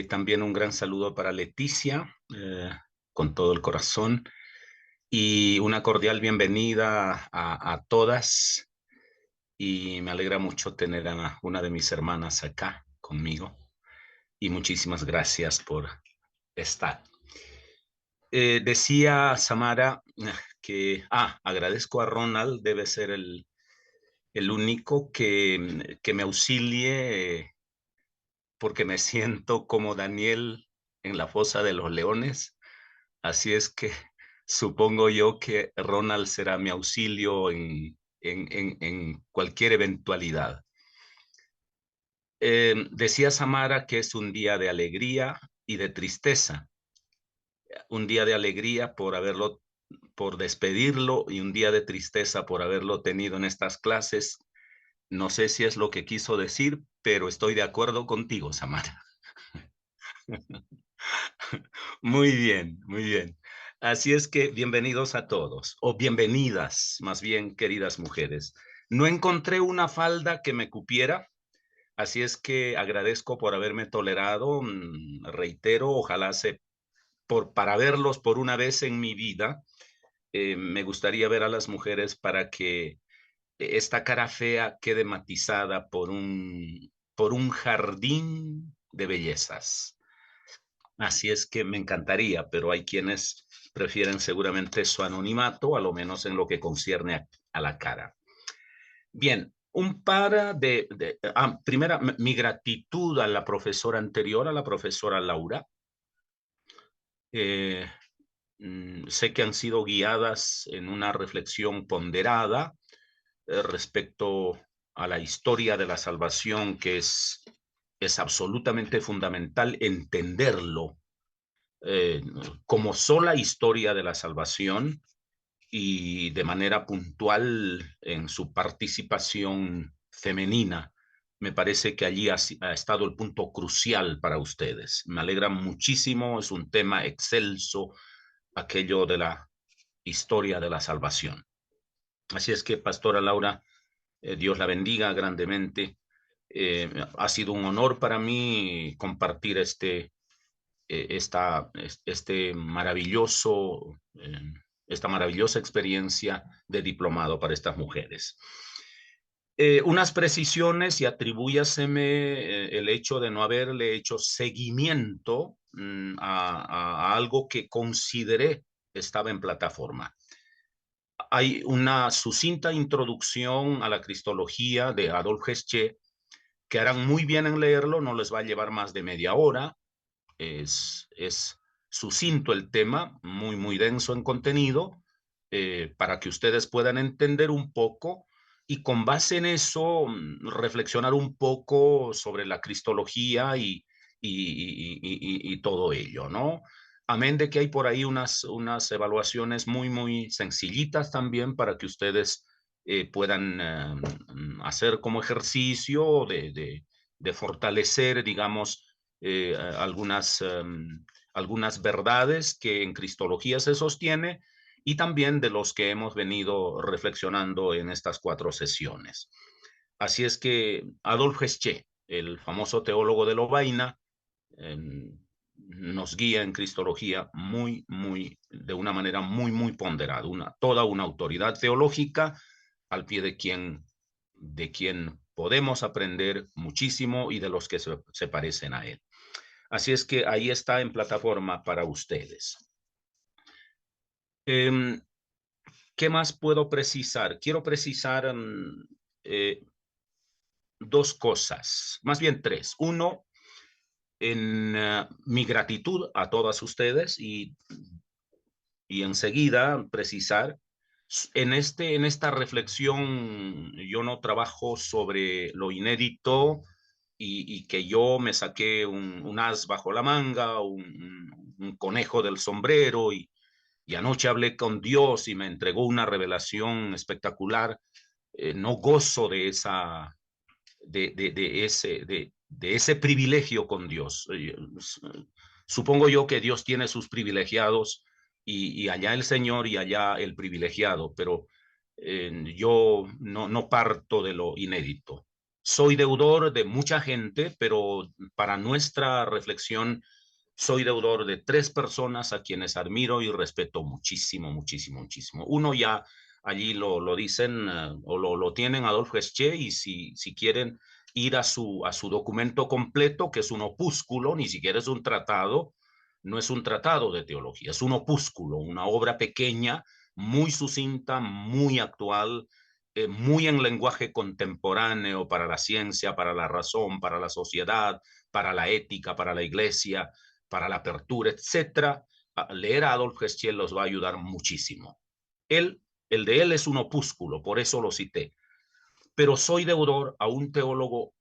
También un gran saludo para Leticia, con todo el corazón, y una cordial bienvenida a todas. Y me alegra mucho tener a una de mis hermanas acá conmigo. Y muchísimas gracias por estar. Decía Samara que agradezco a Ronald, debe ser el único que me auxilie, porque me siento como Daniel en la fosa de los leones. Así es que supongo yo que Ronald será mi auxilio en cualquier eventualidad. Decía Samara que es un día de alegría y de tristeza. Un día de alegría por despedirlo, y un día de tristeza por haberlo tenido en estas clases. No sé si es lo que quiso decir, pero estoy de acuerdo contigo, Samara. Muy bien, muy bien. Así es que bienvenidos a todos, o bienvenidas, más bien, queridas mujeres. No encontré una falda que me cupiera, así es que agradezco por haberme tolerado. Reitero, ojalá para verlos por una vez en mi vida. Me gustaría ver a las mujeres para que esta cara fea quede matizada por un jardín de bellezas. Así es que me encantaría, pero hay quienes prefieren seguramente su anonimato, a lo menos en lo que concierne a la cara. Bien, un par primera, mi gratitud a la profesora anterior, a la profesora Laura. Eh, Sé que han sido guiadas en una reflexión ponderada respecto a la historia de la salvación, que es absolutamente fundamental entenderlo como sola historia de la salvación, y de manera puntual en su participación femenina. Me parece que allí ha estado el punto crucial para ustedes. Me alegra muchísimo, es un tema excelso, aquello de la historia de la salvación. Así es que, Pastora Laura, Dios la bendiga grandemente. Ha sido un honor para mí compartir este esta maravillosa experiencia de diplomado para estas mujeres. Unas precisiones, y atribúyaseme el hecho de no haberle hecho seguimiento a algo que consideré estaba en plataforma. Hay una sucinta introducción a la Cristología de Adolf Hesche, que harán muy bien en leerlo, no les va a llevar más de media hora. Es sucinto el tema, muy, muy denso en contenido, para que ustedes puedan entender un poco y con base en eso reflexionar un poco sobre la cristología y todo ello, ¿no? Amén de que hay por ahí unas evaluaciones muy, muy sencillitas también para que ustedes puedan hacer como ejercicio de fortalecer, digamos, algunas verdades que en Cristología se sostiene, y también de los que hemos venido reflexionando en estas 4 sesiones. Así es que Adolf Hesche, el famoso teólogo de Lovaina, eh, nos guía en Cristología de una manera muy, muy ponderada, toda una autoridad teológica al pie de quien podemos aprender muchísimo y de los que se parecen a él. Así es que ahí está en plataforma para ustedes. ¿Qué más puedo precisar? Quiero precisar 2 cosas, más bien 3. Uno, en mi gratitud a todas ustedes, y enseguida precisar, en esta reflexión yo no trabajo sobre lo inédito, y que yo me saqué un as bajo la manga, un conejo del sombrero, y anoche hablé con Dios y me entregó una revelación espectacular. No gozo de ese privilegio con Dios. Supongo yo que Dios tiene sus privilegiados, y allá el Señor y allá el privilegiado, pero yo no parto de lo inédito. Soy deudor de mucha gente, pero para nuestra reflexión soy deudor de 3 personas a quienes admiro y respeto muchísimo, muchísimo, muchísimo. Uno ya allí lo dicen o lo tienen Adolf Gesché, y si quieren ir a su documento completo, que es un opúsculo, ni siquiera es un tratado, no es un tratado de teología, es un opúsculo, una obra pequeña, muy sucinta, muy actual, muy en lenguaje contemporáneo para la ciencia, para la razón, para la sociedad, para la ética, para la iglesia, para la apertura, etcétera. Leer a Adolf Geschiel los va a ayudar muchísimo. El de él es un opúsculo, por eso lo cité. Pero soy deudor a un teólogo,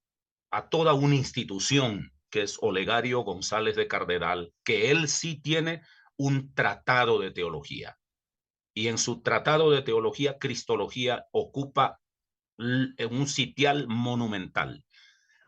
a toda una institución, que es Olegario González de Cardenal, que él sí tiene un tratado de teología. Y en su tratado de teología, Cristología, ocupa un sitial monumental.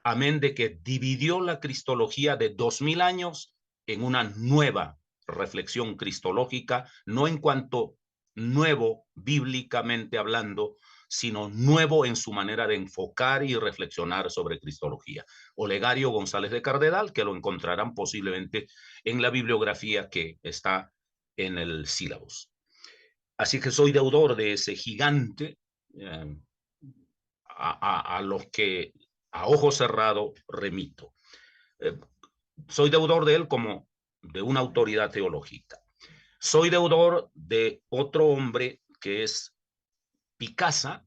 Amén de que dividió la cristología de 2000 años en una nueva reflexión cristológica, no en cuanto nuevo bíblicamente hablando, sino nuevo en su manera de enfocar y reflexionar sobre cristología. Olegario González de Cardenal, que lo encontrarán posiblemente en la bibliografía que está en el sílabus. Así que soy deudor de ese gigante, a los que a ojo cerrado remito. Eh, Soy deudor de él como de una autoridad teológica. Soy deudor de otro hombre que es Picasa,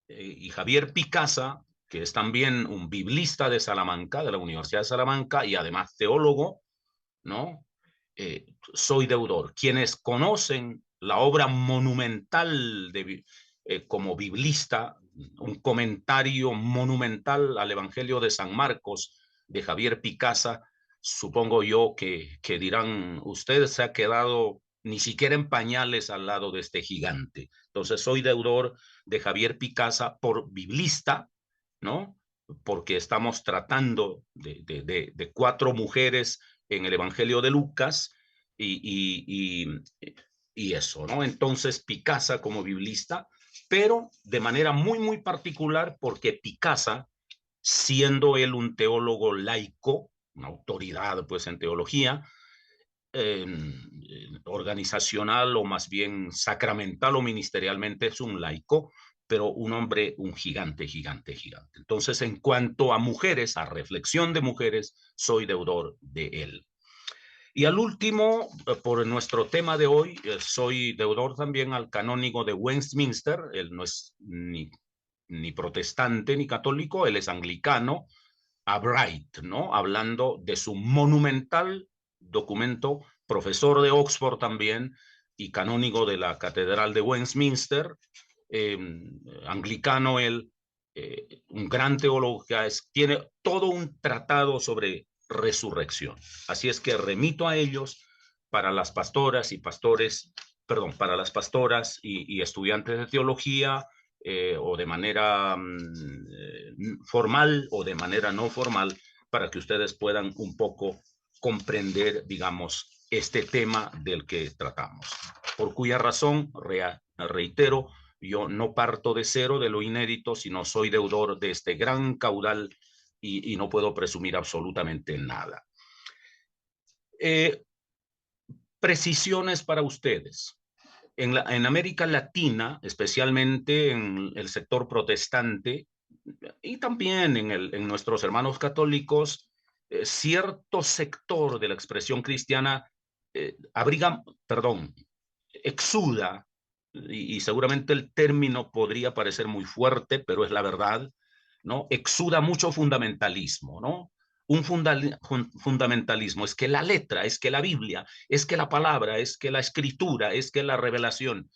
y Javier Picasa, que es también un biblista de Salamanca, de la Universidad de Salamanca, y además teólogo, ¿no? Soy deudor. Quienes conocen la obra monumental como biblista, un comentario monumental al Evangelio de San Marcos de Javier Picasa, supongo yo que dirán, usted se ha quedado ni siquiera en pañales al lado de este gigante. Entonces soy deudor de Javier Picasa por biblista, ¿no? Porque estamos tratando de 4 mujeres en el Evangelio de Lucas, y, y, y eso, ¿no? Entonces, Picasa como biblista, pero de manera muy, muy particular, porque Picasa, siendo él un teólogo laico, una autoridad pues en teología, organizacional o más bien sacramental o ministerialmente es un laico, pero un hombre, un gigante, gigante, gigante. Entonces, en cuanto a mujeres, a reflexión de mujeres, soy deudor de él. Y al último, por nuestro tema de hoy, soy deudor también al canónigo de Westminster. Él no es ni protestante ni católico, él es anglicano, a Bright, ¿no? Hablando de su monumental documento, profesor de Oxford también y canónigo de la Catedral de Westminster, eh, anglicano él, un gran teólogo que tiene todo un tratado sobre resurrección. Así es que remito a ellos para las pastoras y pastores, perdón, para las pastoras y estudiantes de teología, o de manera formal o de manera no formal, para que ustedes puedan un poco comprender, digamos, este tema del que tratamos. Por cuya razón, reitero, yo no parto de cero, de lo inédito, sino soy deudor de este gran caudal y no puedo presumir absolutamente nada. Precisiones para ustedes. En América Latina, especialmente en el sector protestante y también en nuestros hermanos católicos, cierto sector de la expresión cristiana exuda, y seguramente el término podría parecer muy fuerte, pero es la verdad, ¿no? Exuda mucho fundamentalismo, ¿no? Un fundamentalismo es que la letra, es que la Biblia, es que la palabra, es que la escritura, es que la revelación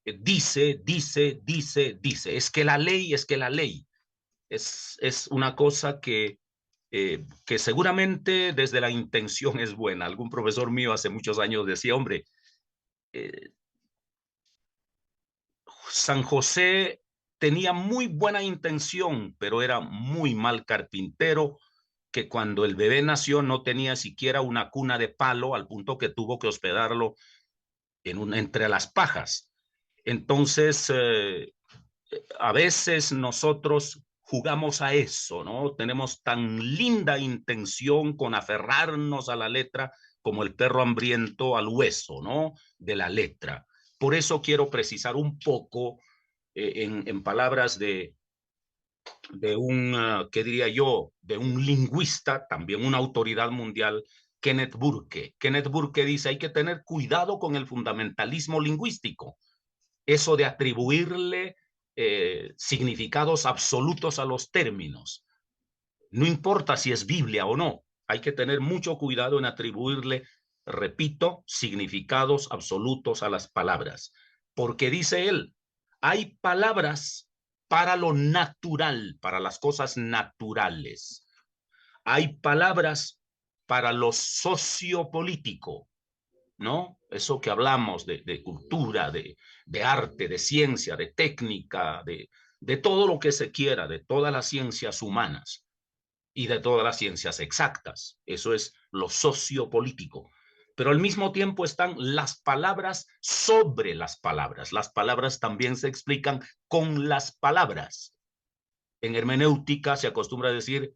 dice, dice, dice, dice, es que la ley, es que la ley. Es una cosa que seguramente desde la intención es buena. Algún profesor mío hace muchos años decía, hombre, eh, San José tenía muy buena intención, pero era muy mal carpintero, que cuando el bebé nació no tenía siquiera una cuna de palo, al punto que tuvo que hospedarlo entre las pajas. Entonces, a veces nosotros jugamos a eso, ¿no? Tenemos tan linda intención con aferrarnos a la letra como el perro hambriento al hueso, ¿no? De la letra. Por eso quiero precisar un poco en palabras de un, ¿qué diría yo? De un lingüista, también una autoridad mundial, Kenneth Burke. Kenneth Burke dice, hay que tener cuidado con el fundamentalismo lingüístico. Eso de atribuirle significados absolutos a los términos. No importa si es Biblia o no, hay que tener mucho cuidado en atribuirle, repito, significados absolutos a las palabras. Porque dice él, hay palabras para lo natural, para las cosas naturales. Hay palabras para lo sociopolítico, ¿no? Eso que hablamos de cultura, de arte, de ciencia, de técnica, de todo lo que se quiera, de todas las ciencias humanas y de todas las ciencias exactas. Eso es lo sociopolítico. Pero al mismo tiempo están las palabras sobre las palabras. Las palabras también se explican con las palabras. En hermenéutica se acostumbra a decir,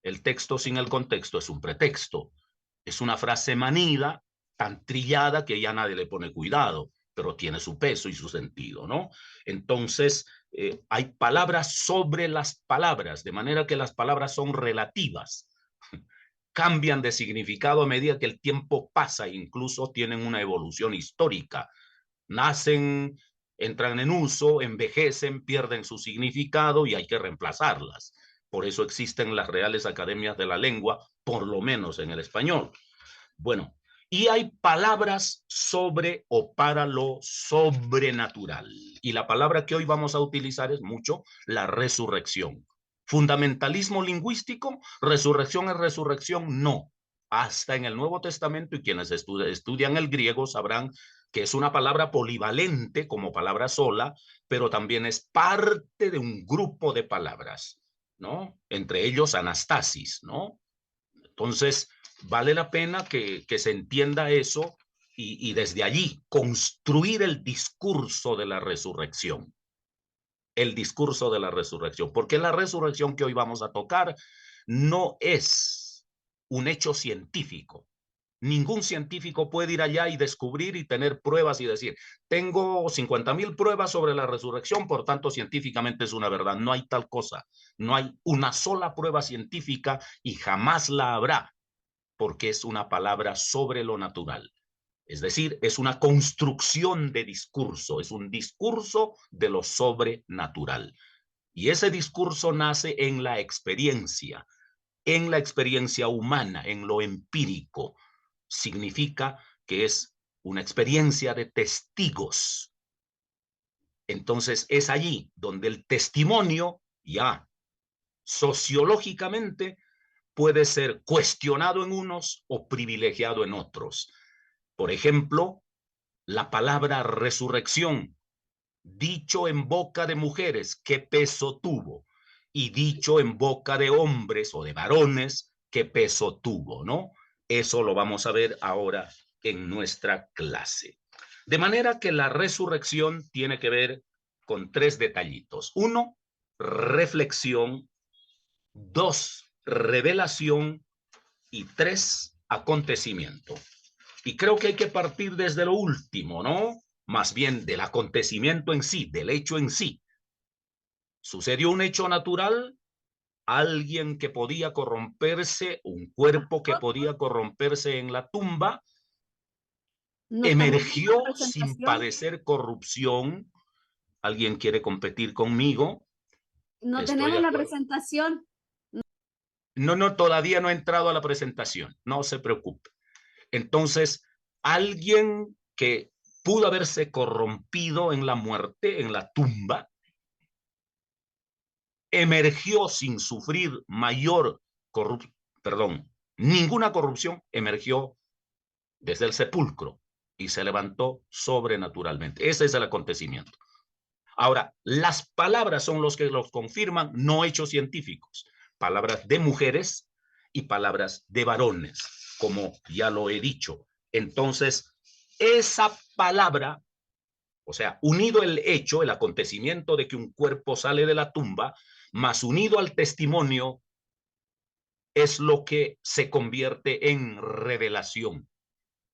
el texto sin el contexto es un pretexto. Es una frase manida, tan trillada que ya nadie le pone cuidado, pero tiene su peso y su sentido, ¿no? Entonces, hay palabras sobre las palabras, de manera que las palabras son relativas, cambian de significado a medida que el tiempo pasa, incluso tienen una evolución histórica. Nacen, entran en uso, envejecen, pierden su significado y hay que reemplazarlas. Por eso existen las Reales Academias de la Lengua, por lo menos en el español. Bueno, y hay palabras sobre o para lo sobrenatural. Y la palabra que hoy vamos a utilizar es mucho la resurrección. Fundamentalismo lingüístico, resurrección es resurrección, no. Hasta en el Nuevo Testamento, y quienes estudian el griego sabrán que es una palabra polivalente como palabra sola, pero también es parte de un grupo de palabras, ¿no? Entre ellos anastasis, ¿no? Entonces, vale la pena que se entienda eso y desde allí construir el discurso de la resurrección. El discurso de la resurrección. Porque la resurrección que hoy vamos a tocar no es un hecho científico. Ningún científico puede ir allá y descubrir y tener pruebas y decir, tengo 50,000 pruebas sobre la resurrección, por tanto científicamente es una verdad. No hay tal cosa. No hay una sola prueba científica y jamás la habrá, porque es una palabra sobre lo natural. Es decir, es una construcción de discurso, es un discurso de lo sobrenatural. Y ese discurso nace en la experiencia humana, en lo empírico. Significa que es una experiencia de testigos. Entonces es allí donde el testimonio ya sociológicamente puede ser cuestionado en unos o privilegiado en otros. Por ejemplo, la palabra resurrección, dicho en boca de mujeres, ¿qué peso tuvo? Y dicho en boca de hombres o de varones, ¿qué peso tuvo? ¿No? Eso lo vamos a ver ahora en nuestra clase. De manera que la resurrección tiene que ver con tres detallitos. Uno, reflexión. Dos, revelación. Y tres, acontecimiento. Y creo que hay que partir desde lo último, ¿no? Más bien del acontecimiento en sí, del hecho en sí. Sucedió un hecho natural, alguien que podía corromperse, un cuerpo que podía corromperse en la tumba, No estamos viendo la emergió sin presentación, padecer corrupción. ¿Alguien quiere competir conmigo? no Estoy de tenemos la acuerdo. presentación. No, no, todavía no he entrado a la presentación, no se preocupe. Entonces, alguien que pudo haberse corrompido en la muerte, en la tumba, emergió sin sufrir mayor corrupción, perdón, ninguna corrupción, emergió desde el sepulcro y se levantó sobrenaturalmente. Ese es el acontecimiento. Ahora, las palabras son los que los confirman, no hechos científicos. Palabras de mujeres y palabras de varones, como ya lo he dicho. Entonces, esa palabra, o sea, unido el hecho, el acontecimiento de que un cuerpo sale de la tumba, más unido al testimonio, es lo que se convierte en revelación,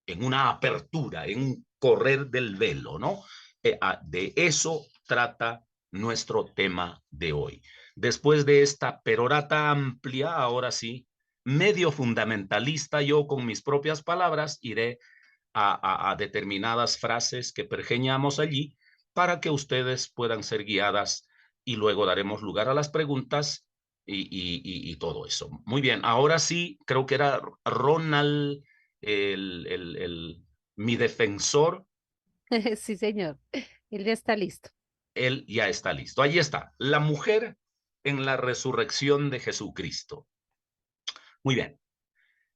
en una apertura, en un correr del velo, ¿no? De eso trata nuestro tema de hoy. Después de esta perorata amplia, ahora sí, medio fundamentalista, yo con mis propias palabras iré a determinadas frases que pergeñamos allí para que ustedes puedan ser guiadas y luego daremos lugar a las preguntas y todo eso. Muy bien, ahora sí, creo que era Ronald, mi defensor, Sí, señor. Él ya está listo. él ya está listo. Allí está, la mujer en la resurrección de Jesucristo. Muy bien.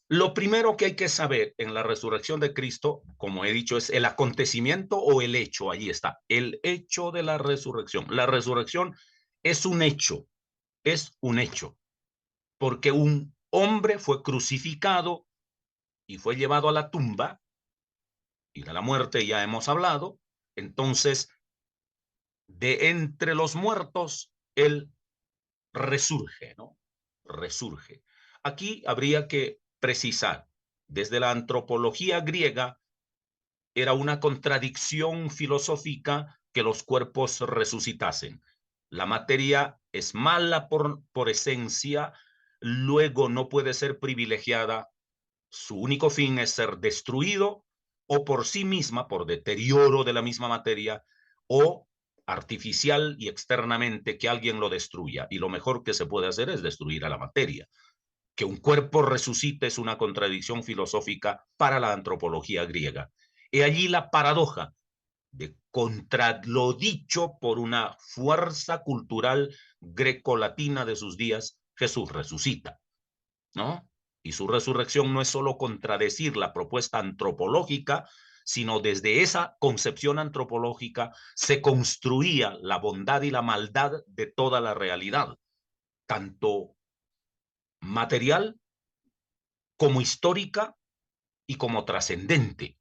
Lo primero que hay que saber en la resurrección de Cristo, como he dicho, es el acontecimiento o el hecho. Allí está, el hecho de la resurrección. La resurrección es un hecho, porque un hombre fue crucificado y fue llevado a la tumba, y de la muerte ya hemos hablado. Entonces, de entre los muertos, él resurge, ¿no? Resurge. Aquí habría que precisar, desde la antropología griega, era una contradicción filosófica que los cuerpos resucitasen. La materia es mala por esencia, luego no puede ser privilegiada, su único fin es ser destruido o por sí misma, por deterioro de la misma materia, o artificial y externamente que alguien lo destruya. Y lo mejor que se puede hacer es destruir a la materia. Que un cuerpo resucite es una contradicción filosófica para la antropología griega. He allí la paradoja de contra lo dicho por una fuerza cultural grecolatina de sus días, Jesús resucita, ¿no? Y su resurrección no es solo contradecir la propuesta antropológica, sino desde esa concepción antropológica se construía la bondad y la maldad de toda la realidad, tanto material como histórica y como trascendente.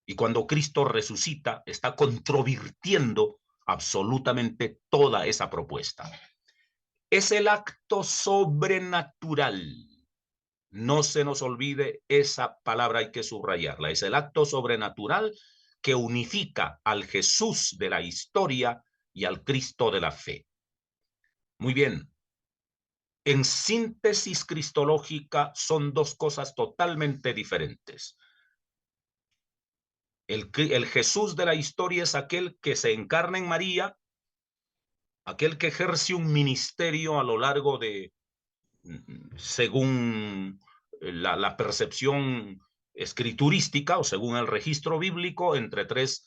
Y cuando Cristo resucita, está controvirtiendo absolutamente toda esa propuesta. Es el acto sobrenatural. No se nos olvide esa palabra, hay que subrayarla. Es el acto sobrenatural que unifica al Jesús de la historia y al Cristo de la fe. Muy bien. En síntesis cristológica son dos cosas totalmente diferentes. El Jesús de la historia es aquel que se encarna en María, aquel que ejerce un ministerio a lo largo de, según la percepción escriturística o según el registro bíblico, entre 3,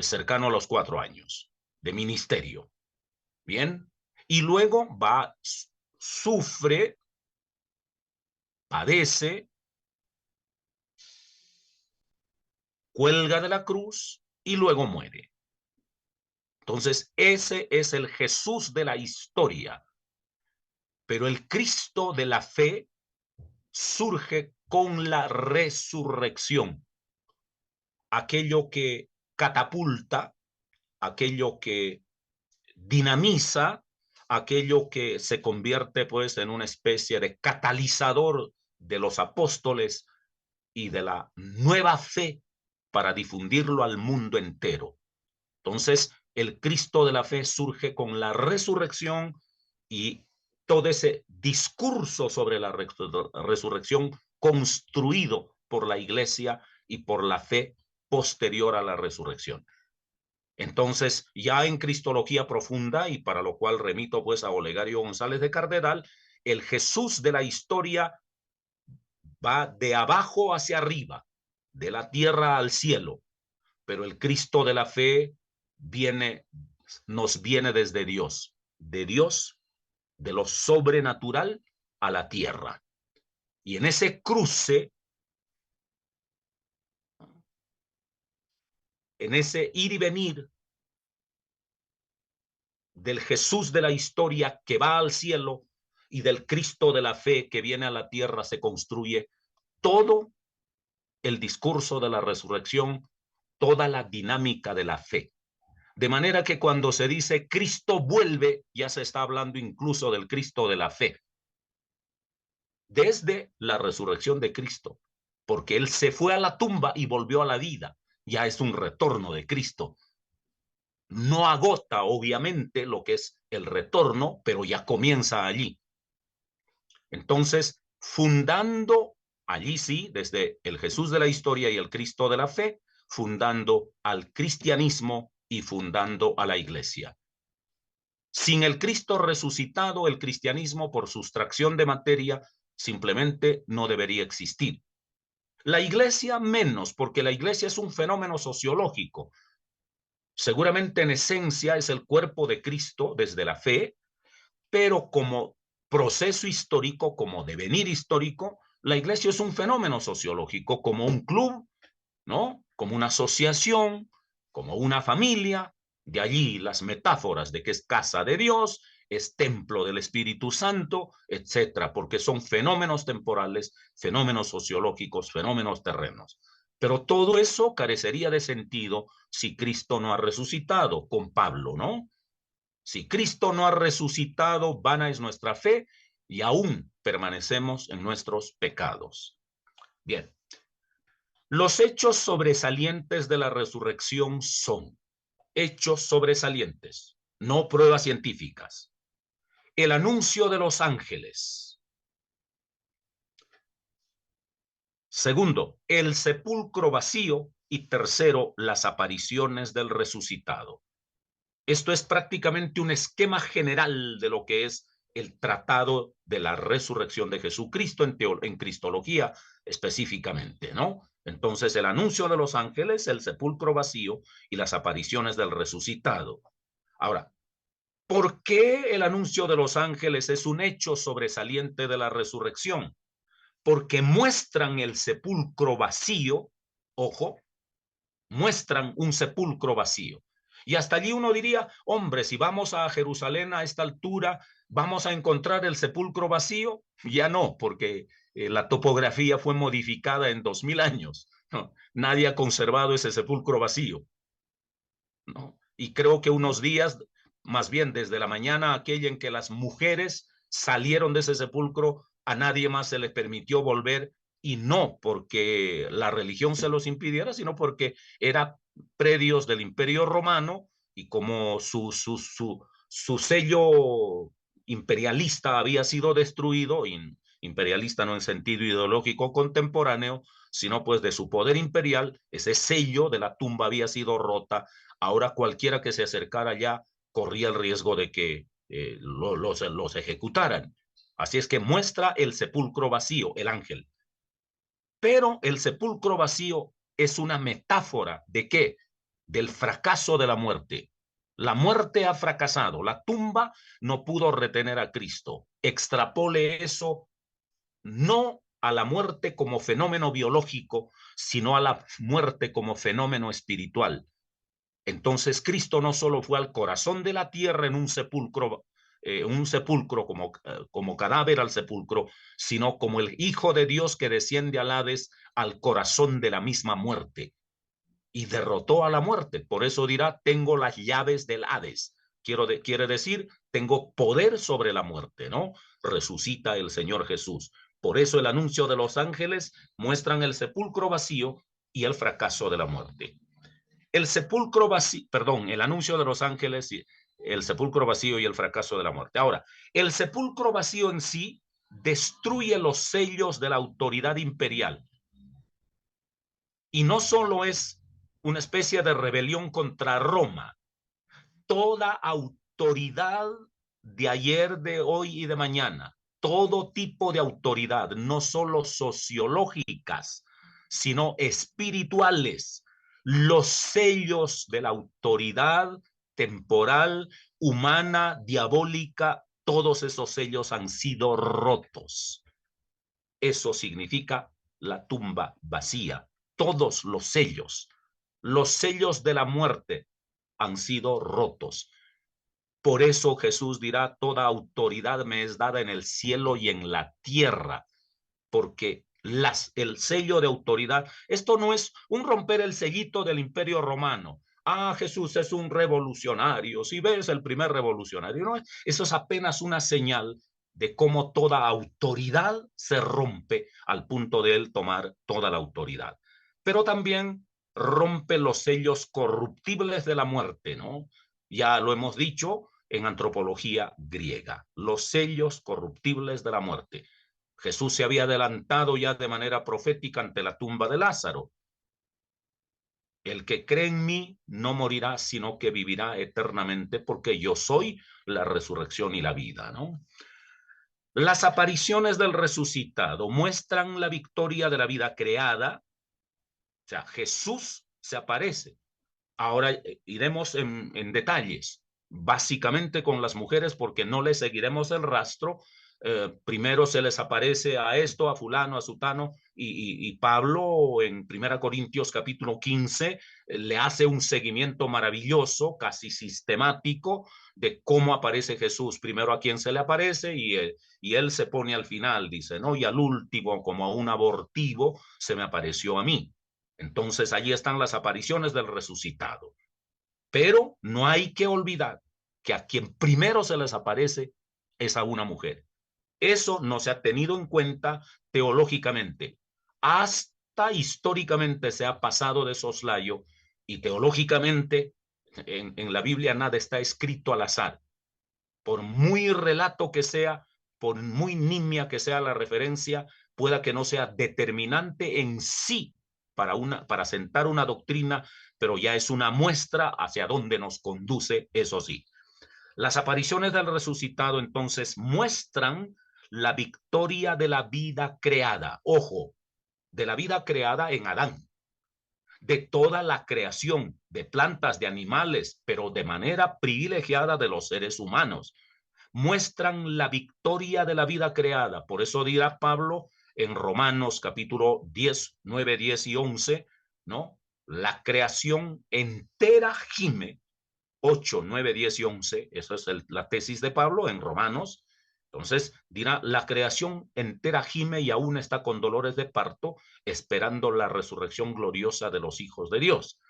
cercano a los 4 años de ministerio. Bien, y luego sufre, padece, cuelga de la cruz y luego muere. Entonces, ese es el Jesús de la historia. Pero el Cristo de la fe surge con la resurrección. Aquello que catapulta, aquello que dinamiza, aquello que se convierte pues en una especie de catalizador de los apóstoles y de la nueva fe para difundirlo al mundo entero. Entonces, el Cristo de la fe surge con la resurrección y todo ese discurso sobre la resurrección construido por la iglesia y por la fe posterior a la resurrección. Entonces, ya en Cristología Profunda, y para lo cual remito pues a Olegario González de Cardenal, el Jesús de la historia va de abajo hacia arriba, de la tierra al cielo, pero el Cristo de la fe nos viene desde Dios, de lo sobrenatural a la tierra. Y en ese cruce, en ese ir y venir del Jesús de la historia que va al cielo y del Cristo de la fe que viene a la tierra, se construye todo el discurso de la resurrección, toda la dinámica de la fe. De manera que cuando se dice Cristo vuelve, ya se está hablando incluso del Cristo de la fe, desde la resurrección de Cristo, porque Él se fue a la tumba y volvió a la vida. Ya es un retorno de Cristo. No agota, obviamente, lo que es el retorno, pero ya comienza allí. Entonces, fundando allí sí, desde el Jesús de la historia y el Cristo de la fe, fundando al cristianismo y fundando a la iglesia. Sin el Cristo resucitado, el cristianismo, por sustracción de materia, simplemente no debería existir. La iglesia menos, porque la iglesia es un fenómeno sociológico. Seguramente en esencia es el cuerpo de Cristo desde la fe, pero como proceso histórico, como devenir histórico, la iglesia es un fenómeno sociológico, como un club, ¿no? Como una asociación, como una familia. De allí las metáforas de que es casa de Dios, es templo del Espíritu Santo, etcétera, porque son fenómenos temporales, fenómenos sociológicos, fenómenos terrenos. Pero todo eso carecería de sentido si Cristo no ha resucitado, con Pablo, ¿no? Si Cristo no ha resucitado, vana es nuestra fe y aún permanecemos en nuestros pecados. Bien, los hechos sobresalientes de la resurrección son hechos sobresalientes, no pruebas científicas. El anuncio de los ángeles. Segundo, el sepulcro vacío. Y tercero, las apariciones del resucitado. Esto es prácticamente un esquema general de lo que es el tratado de la resurrección de Jesucristo en cristología específicamente, ¿no? Entonces, el anuncio de los ángeles, el sepulcro vacío y las apariciones del resucitado. Ahora, ¿por qué el anuncio de los ángeles es un hecho sobresaliente de la resurrección? Porque muestran el sepulcro vacío, ojo, muestran un sepulcro vacío. Y hasta allí uno diría, hombre, si vamos a Jerusalén a esta altura, ¿vamos a encontrar el sepulcro vacío? Ya no, porque la topografía fue modificada en 2000 años. No, nadie ha conservado ese sepulcro vacío, ¿no? Y creo que unos días, más bien desde la mañana aquella en que las mujeres salieron de ese sepulcro, a nadie más se les permitió volver, y no porque la religión se los impidiera, sino porque eran predios del Imperio Romano y como su sello imperialista había sido destruido, imperialista no en sentido ideológico contemporáneo, sino pues de su poder imperial, ese sello de la tumba había sido rota. Ahora cualquiera que se acercara allá corría el riesgo de que los ejecutaran. Así es que muestra el sepulcro vacío, el ángel. Pero el sepulcro vacío es una metáfora ¿de qué? Del fracaso de la muerte. La muerte ha fracasado, la tumba no pudo retener a Cristo. Extrapole eso no a la muerte como fenómeno biológico, sino a la muerte como fenómeno espiritual. Entonces Cristo no solo fue al corazón de la tierra en un sepulcro como cadáver al sepulcro, sino como el Hijo de Dios que desciende al Hades, al corazón de la misma muerte, y derrotó a la muerte. Por eso dirá, tengo las llaves del Hades. Quiere decir, tengo poder sobre la muerte, ¿no? Resucita el Señor Jesús. Por eso el anuncio de los ángeles muestran el sepulcro vacío y el fracaso de la muerte. El sepulcro vacío, perdón, el anuncio de los ángeles, el sepulcro vacío y el fracaso de la muerte. Ahora, el sepulcro vacío en sí destruye los sellos de la autoridad imperial. Y no solo es una especie de rebelión contra Roma. Toda autoridad de ayer, de hoy y de mañana, todo tipo de autoridad, no solo sociológicas, sino espirituales, los sellos de la autoridad temporal, humana, diabólica, todos esos sellos han sido rotos. Eso significa la tumba vacía. Todos los sellos de la muerte han sido rotos. Por eso Jesús dirá, toda autoridad me es dada en el cielo y en la tierra, porque el sello de autoridad, esto no es un romper el sellito del Imperio Romano. Jesús es un revolucionario. Si ves el primer revolucionario, ¿no? Eso es apenas una señal de cómo toda autoridad se rompe al punto de él tomar toda la autoridad. Pero también rompe los sellos corruptibles de la muerte, ¿no? Ya lo hemos dicho en antropología griega, los sellos corruptibles de la muerte. Jesús se había adelantado ya de manera profética ante la tumba de Lázaro. El que cree en mí no morirá, sino que vivirá eternamente, porque yo soy la resurrección y la vida, ¿no? Las apariciones del resucitado muestran la victoria de la vida creada. O sea, Jesús se aparece. Ahora iremos en detalles, básicamente con las mujeres, porque no les seguiremos el rastro. Primero se les aparece a esto, a fulano, a sutano, y Pablo en 1 Corintios capítulo 15 le hace un seguimiento maravilloso, casi sistemático, de cómo aparece Jesús. Primero a quien se le aparece y él se pone al final, dice, ¿no? Y al último, como a un abortivo, se me apareció a mí. Entonces allí están las apariciones del resucitado. Pero no hay que olvidar que a quien primero se les aparece es a una mujer. Eso no se ha tenido en cuenta teológicamente. Hasta históricamente se ha pasado de soslayo y teológicamente en la Biblia nada está escrito al azar. Por muy relato que sea, por muy nimia que sea la referencia, pueda que no sea determinante en sí para sentar una doctrina, pero ya es una muestra hacia dónde nos conduce, eso sí. Las apariciones del resucitado entonces muestran la victoria de la vida creada. Ojo, de la vida creada en Adán, de toda la creación, de plantas, de animales, pero de manera privilegiada de los seres humanos. Muestran la victoria de la vida creada. Por eso dirá Pablo en Romanos capítulo 10, 9, 10 y 11, ¿no? La creación entera gime. 8, 9, 10 y 11, esa es la tesis de Pablo en Romanos. Entonces dirá, la creación entera gime y aún está con dolores de parto, esperando la resurrección gloriosa de los hijos de Dios.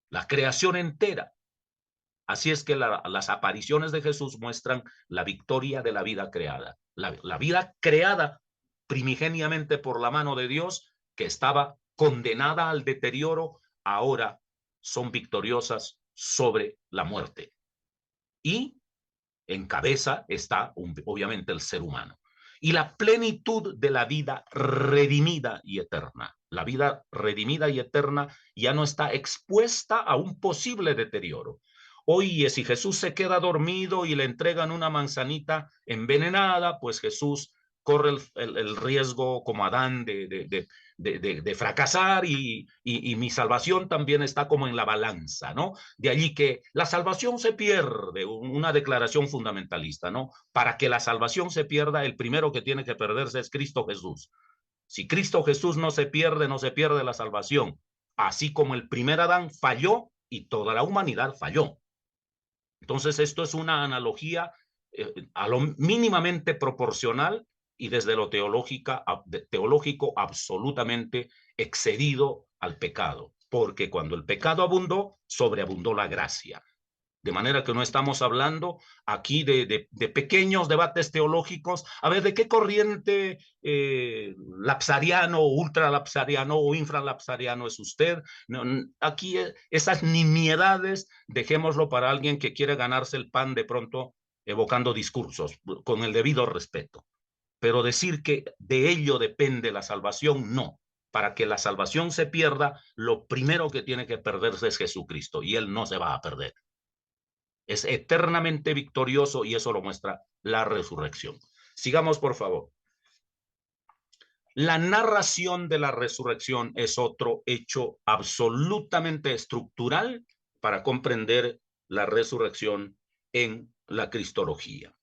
La creación entera. Así es que las apariciones de Jesús muestran la victoria de la vida creada. La vida creada primigeniamente por la mano de Dios, que estaba condenada al deterioro, ahora son victoriosas sobre la muerte. Y en cabeza está obviamente el ser humano. Y la plenitud de la vida redimida y eterna. La vida redimida y eterna ya no está expuesta a un posible deterioro. Oye, si Jesús se queda dormido y le entregan una manzanita envenenada, pues Jesús corre el riesgo como Adán de fracasar y mi salvación también está como en la balanza, ¿no? De allí que la salvación se pierde, una declaración fundamentalista, ¿no? Para que la salvación se pierda, el primero que tiene que perderse es Cristo Jesús. Si Cristo Jesús no se pierde la salvación. Así como el primer Adán falló y toda la humanidad falló. Entonces, esto es una analogía a lo mínimamente proporcional y desde lo teológico absolutamente excedido al pecado, porque cuando el pecado abundó, sobreabundó la gracia. De manera que no estamos hablando aquí de pequeños debates teológicos. A ver, ¿de qué corriente lapsariano, ultralapsariano o infralapsariano es usted? No, aquí esas nimiedades, dejémoslo para alguien que quiere ganarse el pan de pronto evocando discursos, con el debido respeto. Pero decir que de ello depende la salvación, no. Para que la salvación se pierda, lo primero que tiene que perderse es Jesucristo, y él no se va a perder. Es eternamente victorioso y eso lo muestra la resurrección. Sigamos, por favor. La narración de la resurrección es otro hecho absolutamente estructural para comprender la resurrección en la cristología.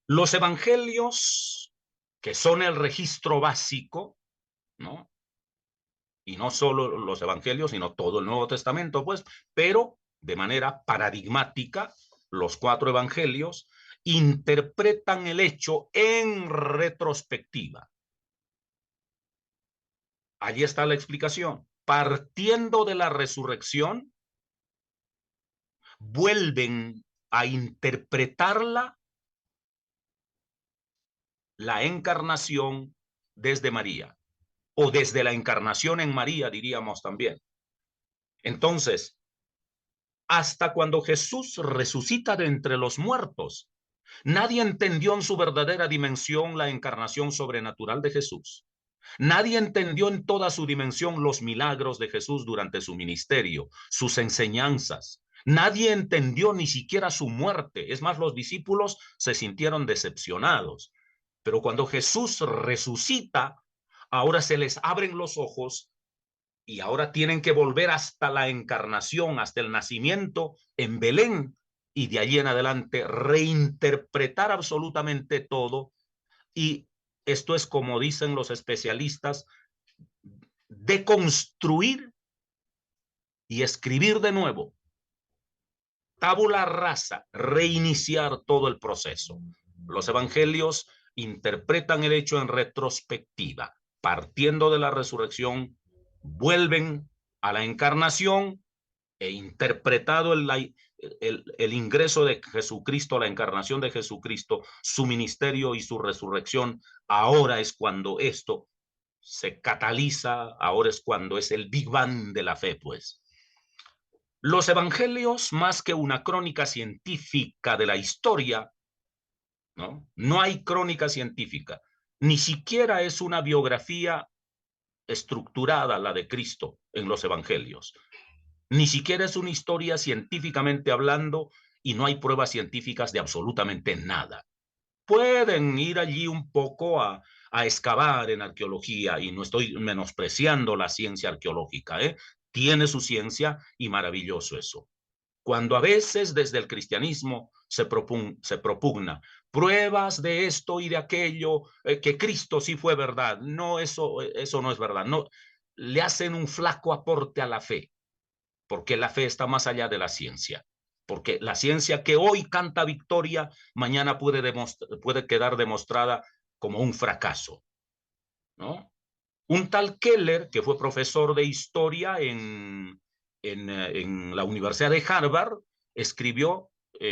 Los evangelios, que son el registro básico, ¿no? Y no solo los evangelios, sino todo el Nuevo Testamento, pues, pero de manera paradigmática, los 4 evangelios interpretan el hecho en retrospectiva. Allí está la explicación. partiendo de la resurrección, vuelven a interpretarla, la encarnación desde María, o desde la encarnación en María, diríamos también. Entonces, hasta cuando Jesús resucita de entre los muertos, nadie entendió en su verdadera dimensión la encarnación sobrenatural de Jesús. Nadie entendió en toda su dimensión los milagros de Jesús durante su ministerio, sus enseñanzas. Nadie entendió ni siquiera su muerte. Es más, los discípulos se sintieron decepcionados. Pero cuando Jesús resucita, ahora se les abren los ojos y ahora tienen que volver hasta la encarnación, hasta el nacimiento en Belén, y de allí en adelante reinterpretar absolutamente todo. Y esto es, como dicen los especialistas, deconstruir y escribir de nuevo, tabula rasa, reiniciar todo el proceso. Los evangelios interpretan el hecho en retrospectiva, partiendo de la resurrección, vuelven a la encarnación e interpretado el ingreso de Jesucristo, la encarnación de Jesucristo, su ministerio y su resurrección, ahora es cuando esto se cataliza, ahora es cuando es el Big Bang de la fe, pues. Los evangelios, más que una crónica científica de la historia, ¿no? No hay crónica científica, ni siquiera es una biografía estructurada la de Cristo en los evangelios. Ni siquiera es una historia científicamente hablando y no hay pruebas científicas de absolutamente nada. Pueden ir allí un poco a excavar en arqueología, y no estoy menospreciando la ciencia arqueológica, ¿eh? Tiene su ciencia y maravilloso eso. Cuando a veces desde el cristianismo se propugna pruebas de esto y de aquello, que Cristo sí fue verdad, no, eso no es verdad, no, le hacen un flaco aporte a la fe, porque la fe está más allá de la ciencia. Porque la ciencia que hoy canta victoria, mañana puede quedar demostrada como un fracaso, ¿no? Un tal Keller, que fue profesor de historia en la Universidad de Harvard, escribió,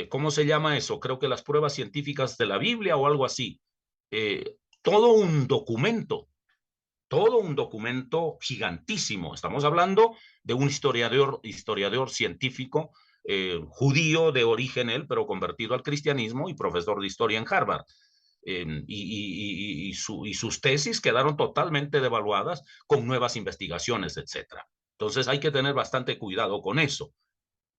¿cómo se llama eso? Creo que las pruebas científicas de la Biblia o algo así. Todo un documento, todo un documento gigantísimo. Estamos hablando de un historiador científico, judío de origen él, pero convertido al cristianismo y profesor de historia en Harvard. Y sus tesis quedaron totalmente devaluadas con nuevas investigaciones, etcétera. Entonces hay que tener bastante cuidado con eso.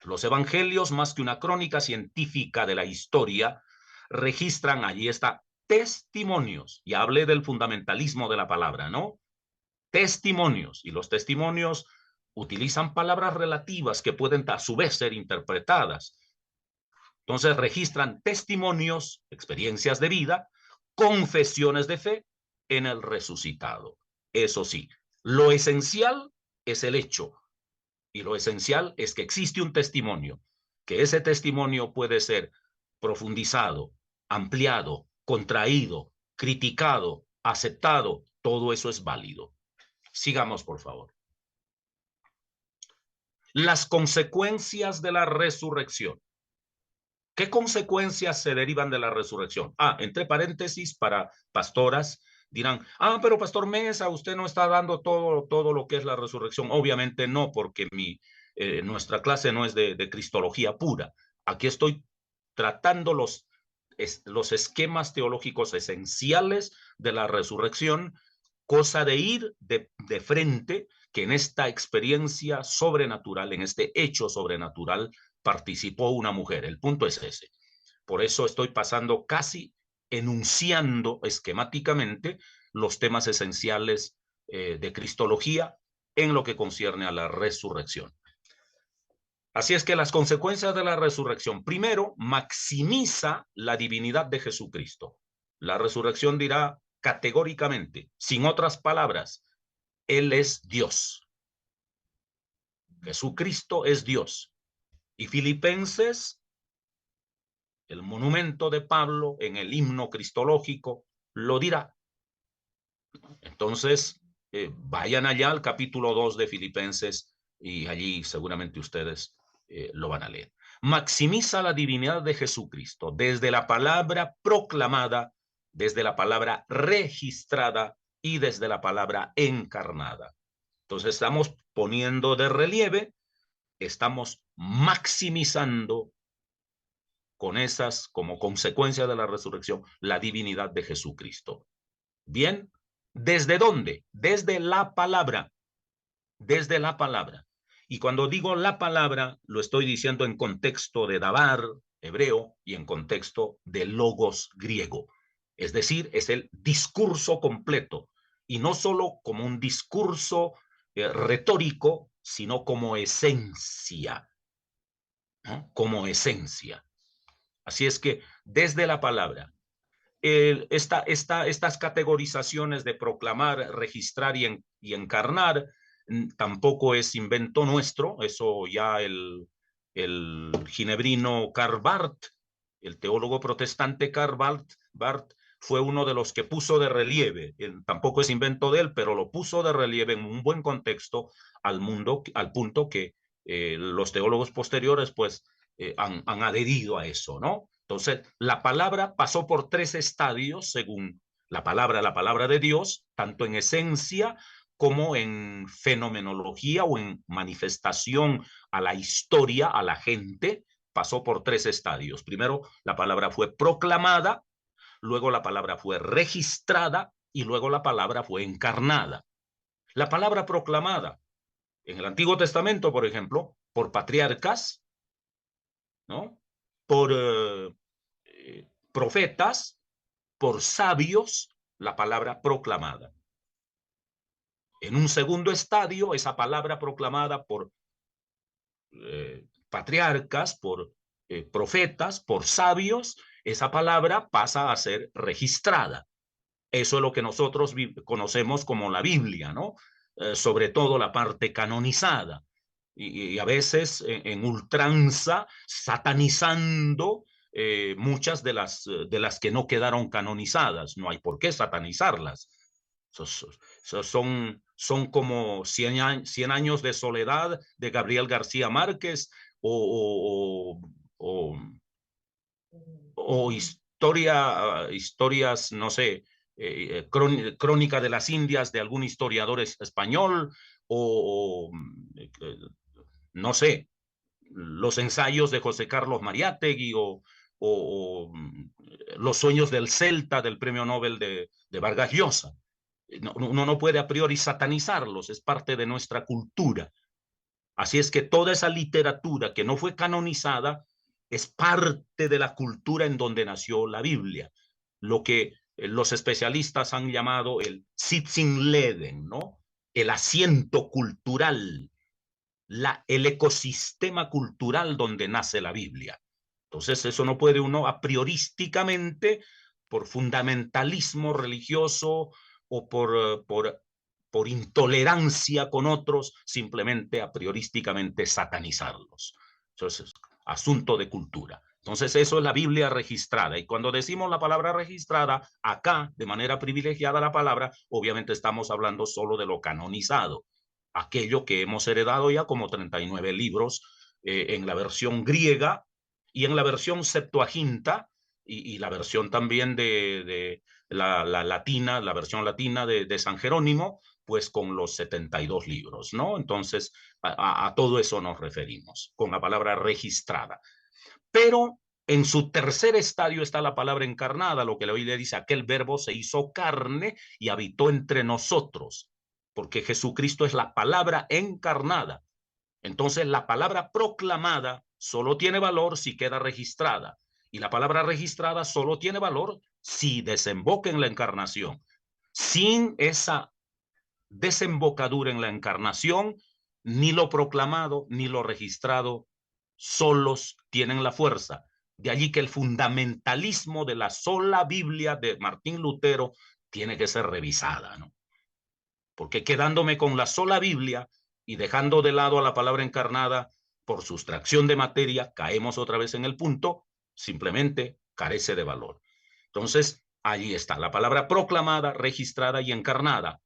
Los evangelios, más que una crónica científica de la historia, registran, allí está, testimonios. Y hablé del fundamentalismo de la palabra, ¿no? Testimonios. Y los testimonios utilizan palabras relativas que pueden a su vez ser interpretadas. Entonces registran testimonios, experiencias de vida, confesiones de fe en el resucitado. Eso sí, lo esencial es el hecho, y lo esencial es que existe un testimonio, que ese testimonio puede ser profundizado, ampliado, contraído, criticado, aceptado, todo eso es válido. Sigamos, por favor. Las consecuencias de la resurrección. ¿Qué consecuencias se derivan de la resurrección? Entre paréntesis, para pastoras, dirán, pero Pastor Mesa, usted no está dando todo lo que es la resurrección. Obviamente no, porque nuestra clase no es de cristología pura. Aquí estoy tratando los esquemas teológicos esenciales de la resurrección, cosa de ir de frente, que en esta experiencia sobrenatural, en este hecho sobrenatural, participó una mujer. El punto es ese. Por eso estoy pasando casi enunciando esquemáticamente los temas esenciales de cristología en lo que concierne a la resurrección. Así es que las consecuencias de la resurrección, primero, maximiza la divinidad de Jesucristo. La resurrección dirá categóricamente, sin otras palabras, Él es Dios. Jesucristo es Dios. Y Filipenses, el monumento de Pablo en el himno cristológico, lo dirá. Entonces, vayan allá al capítulo 2 de Filipenses y allí seguramente ustedes lo van a leer. Maximiza la divinidad de Jesucristo desde la palabra proclamada, desde la palabra registrada y desde la palabra encarnada. Entonces estamos poniendo de relieve, estamos maximizando con esas, como consecuencia de la resurrección, la divinidad de Jesucristo. Bien, ¿desde dónde? Desde la palabra, desde la palabra. Y cuando digo la palabra, lo estoy diciendo en contexto de dabar, hebreo, y en contexto de logos, griego. Es decir, es el discurso completo, y no solo como un discurso retórico, sino como esencia, ¿no? Como esencia. Así es que desde la palabra, estas categorizaciones de proclamar, registrar y encarnar tampoco es invento nuestro. Eso ya el ginebrino Karl Barth, el teólogo protestante Karl Barth, fue uno de los que puso de relieve, tampoco es invento de él, pero lo puso de relieve en un buen contexto al mundo, al punto que los teólogos posteriores pues han adherido a eso, ¿no? Entonces, la palabra pasó por 3 estadios según la palabra de Dios, tanto en esencia como en fenomenología o en manifestación a la historia, a la gente, pasó por 3 estadios. Primero, la palabra fue proclamada, luego la palabra fue registrada y luego la palabra fue encarnada. La palabra proclamada, en el Antiguo Testamento, por ejemplo, por patriarcas, ¿no? Por profetas, por sabios, la palabra proclamada. En un segundo estadio, esa palabra proclamada por patriarcas, por profetas, por sabios, esa palabra pasa a ser registrada. Eso es lo que nosotros conocemos como la Biblia, ¿no? Sobre todo la parte canonizada. Y a veces en ultranza, satanizando muchas de las que no quedaron canonizadas. No hay por qué satanizarlas. Son como 100 años de soledad de Gabriel García Márquez o, o historias, no sé, crónica de las Indias de algún historiador español o no sé, los ensayos de José Carlos Mariátegui o los sueños del Celta del premio Nobel de Vargas Llosa. Uno no puede a priori satanizarlos, es parte de nuestra cultura. Así es que toda esa literatura que no fue canonizada es parte de la cultura en donde nació la Biblia, lo que los especialistas han llamado el Sitzenleben, ¿no? El asiento cultural, el ecosistema cultural donde nace la Biblia. Entonces eso no puede uno a priorísticamente, por fundamentalismo religioso o por intolerancia con otros, simplemente a priorísticamente satanizarlos. Entonces, es asunto de cultura. Entonces, eso es la Biblia registrada. Y cuando decimos la palabra registrada, acá, de manera privilegiada la palabra, obviamente estamos hablando solo de lo canonizado, aquello que hemos heredado ya como 39 libros en la versión griega y en la versión Septuaginta y la versión también de la latina, la versión latina de San Jerónimo, pues con los 72 libros, ¿no? Entonces, a todo eso nos referimos, con la palabra registrada. Pero en su tercer estadio está la palabra encarnada, lo que la Biblia dice, aquel verbo se hizo carne y habitó entre nosotros, porque Jesucristo es la palabra encarnada. Entonces la palabra proclamada solo tiene valor si queda registrada, y la palabra registrada solo tiene valor si desemboca en la encarnación. Sin esa desembocadura en la encarnación, ni lo proclamado ni lo registrado solos tienen la fuerza. De allí que el fundamentalismo de la sola Biblia de Martín Lutero tiene que ser revisada, ¿no? Porque quedándome con la sola Biblia y dejando de lado a la palabra encarnada por sustracción de materia, caemos otra vez en el punto, simplemente carece de valor. Entonces, allí está la palabra proclamada, registrada y encarnada.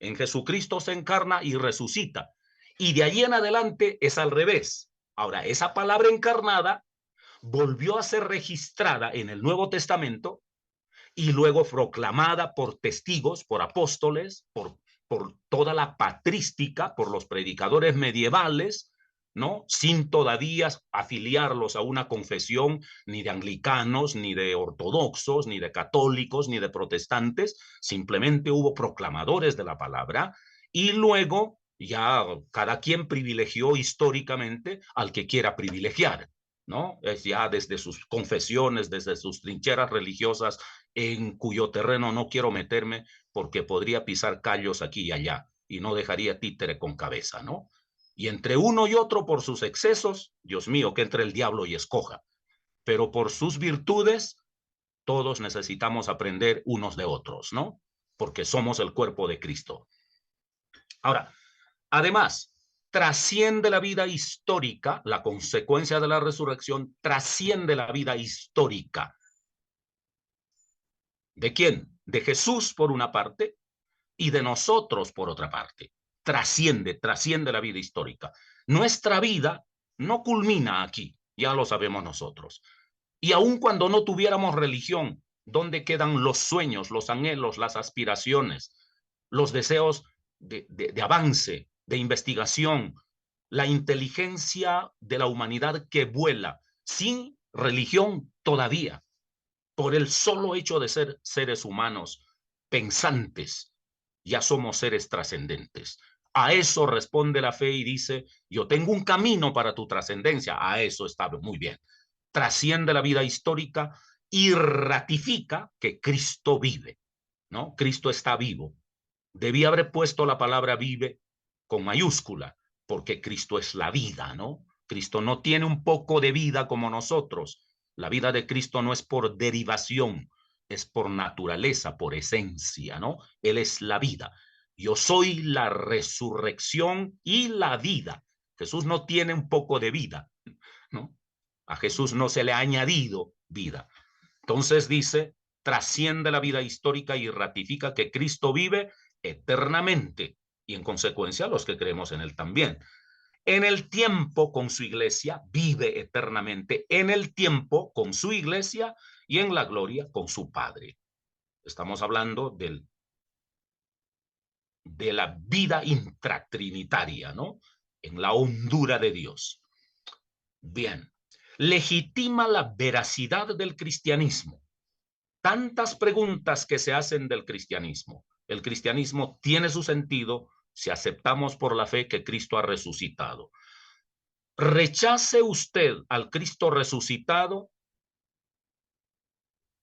En Jesucristo se encarna y resucita. Y de allí en adelante es al revés. Ahora, esa palabra encarnada volvió a ser registrada en el Nuevo Testamento y luego proclamada por testigos, por apóstoles, por toda la patrística, por los predicadores medievales, ¿no? Sin todavía afiliarlos a una confesión ni de anglicanos, ni de ortodoxos, ni de católicos, ni de protestantes. Simplemente hubo proclamadores de la palabra y luego ya cada quien privilegió históricamente al que quiera privilegiar, ¿no? Es ya desde sus confesiones, desde sus trincheras religiosas, en cuyo terreno no quiero meterme porque podría pisar callos aquí y allá y no dejaría títere con cabeza, ¿no? Y entre uno y otro por sus excesos, Dios mío, que entre el diablo y escoja, pero por sus virtudes, todos necesitamos aprender unos de otros, ¿no? Porque somos el cuerpo de Cristo. Ahora, además, trasciende la vida histórica, la consecuencia de la resurrección trasciende la vida histórica. ¿De quién? De Jesús por una parte y de nosotros por otra parte. Trasciende la vida histórica. Nuestra vida no culmina aquí, ya lo sabemos nosotros. Y aun cuando no tuviéramos religión, ¿dónde quedan los sueños, los anhelos, las aspiraciones, los deseos de avance, de investigación, la inteligencia de la humanidad que vuela sin religión todavía, por el solo hecho de ser seres humanos pensantes, ya somos seres trascendentes? A eso responde la fe y dice, yo tengo un camino para tu trascendencia. A eso está muy bien. Trasciende la vida histórica y ratifica que Cristo vive, ¿no? Cristo está vivo. Debía haber puesto la palabra vive con mayúscula, porque Cristo es la vida, ¿no? Cristo no tiene un poco de vida como nosotros. La vida de Cristo no es por derivación, es por naturaleza, por esencia, ¿no? Él es la vida. Yo soy la resurrección y la vida. Jesús no tiene un poco de vida, ¿no? A Jesús no se le ha añadido vida. Entonces dice, trasciende la vida histórica y ratifica que Cristo vive eternamente y en consecuencia los que creemos en él también. En el tiempo con su iglesia vive eternamente, en el tiempo con su iglesia y en la gloria con su Padre. Estamos hablando de la vida intratrinitaria, ¿no? En la hondura de Dios. Bien, legitima la veracidad del cristianismo. Tantas preguntas que se hacen del cristianismo. El cristianismo tiene su sentido si aceptamos por la fe que Cristo ha resucitado. Rechace usted al Cristo resucitado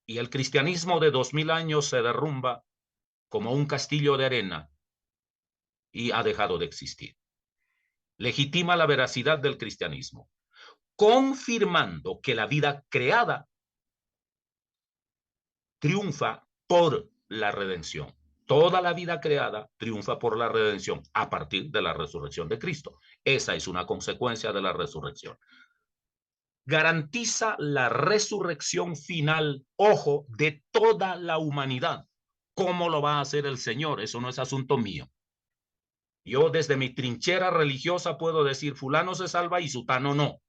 y el cristianismo de 2000 años se derrumba como un castillo de arena y ha dejado de existir. Legitima la veracidad del cristianismo, confirmando que la vida creada triunfa por la redención. Toda la vida creada triunfa por la redención a partir de la resurrección de Cristo. Esa es una consecuencia de la resurrección. Garantiza la resurrección final, ojo, de toda la humanidad. ¿Cómo lo va a hacer el Señor? Eso no es asunto mío. Yo desde mi trinchera religiosa puedo decir fulano se salva y sutano no.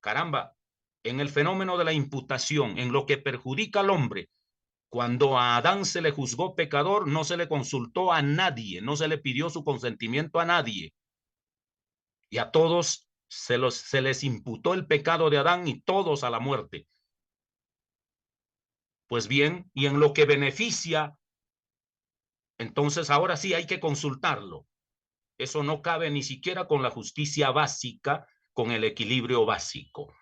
Caramba, en el fenómeno de la imputación, en lo que perjudica al hombre, cuando a Adán se le juzgó pecador, no se le consultó a nadie, no se le pidió su consentimiento a nadie. Y a todos se les imputó el pecado de Adán y todos a la muerte. Pues bien, y en lo que beneficia, entonces ahora sí hay que consultarlo. Eso no cabe ni siquiera con la justicia básica, con el equilibrio básico.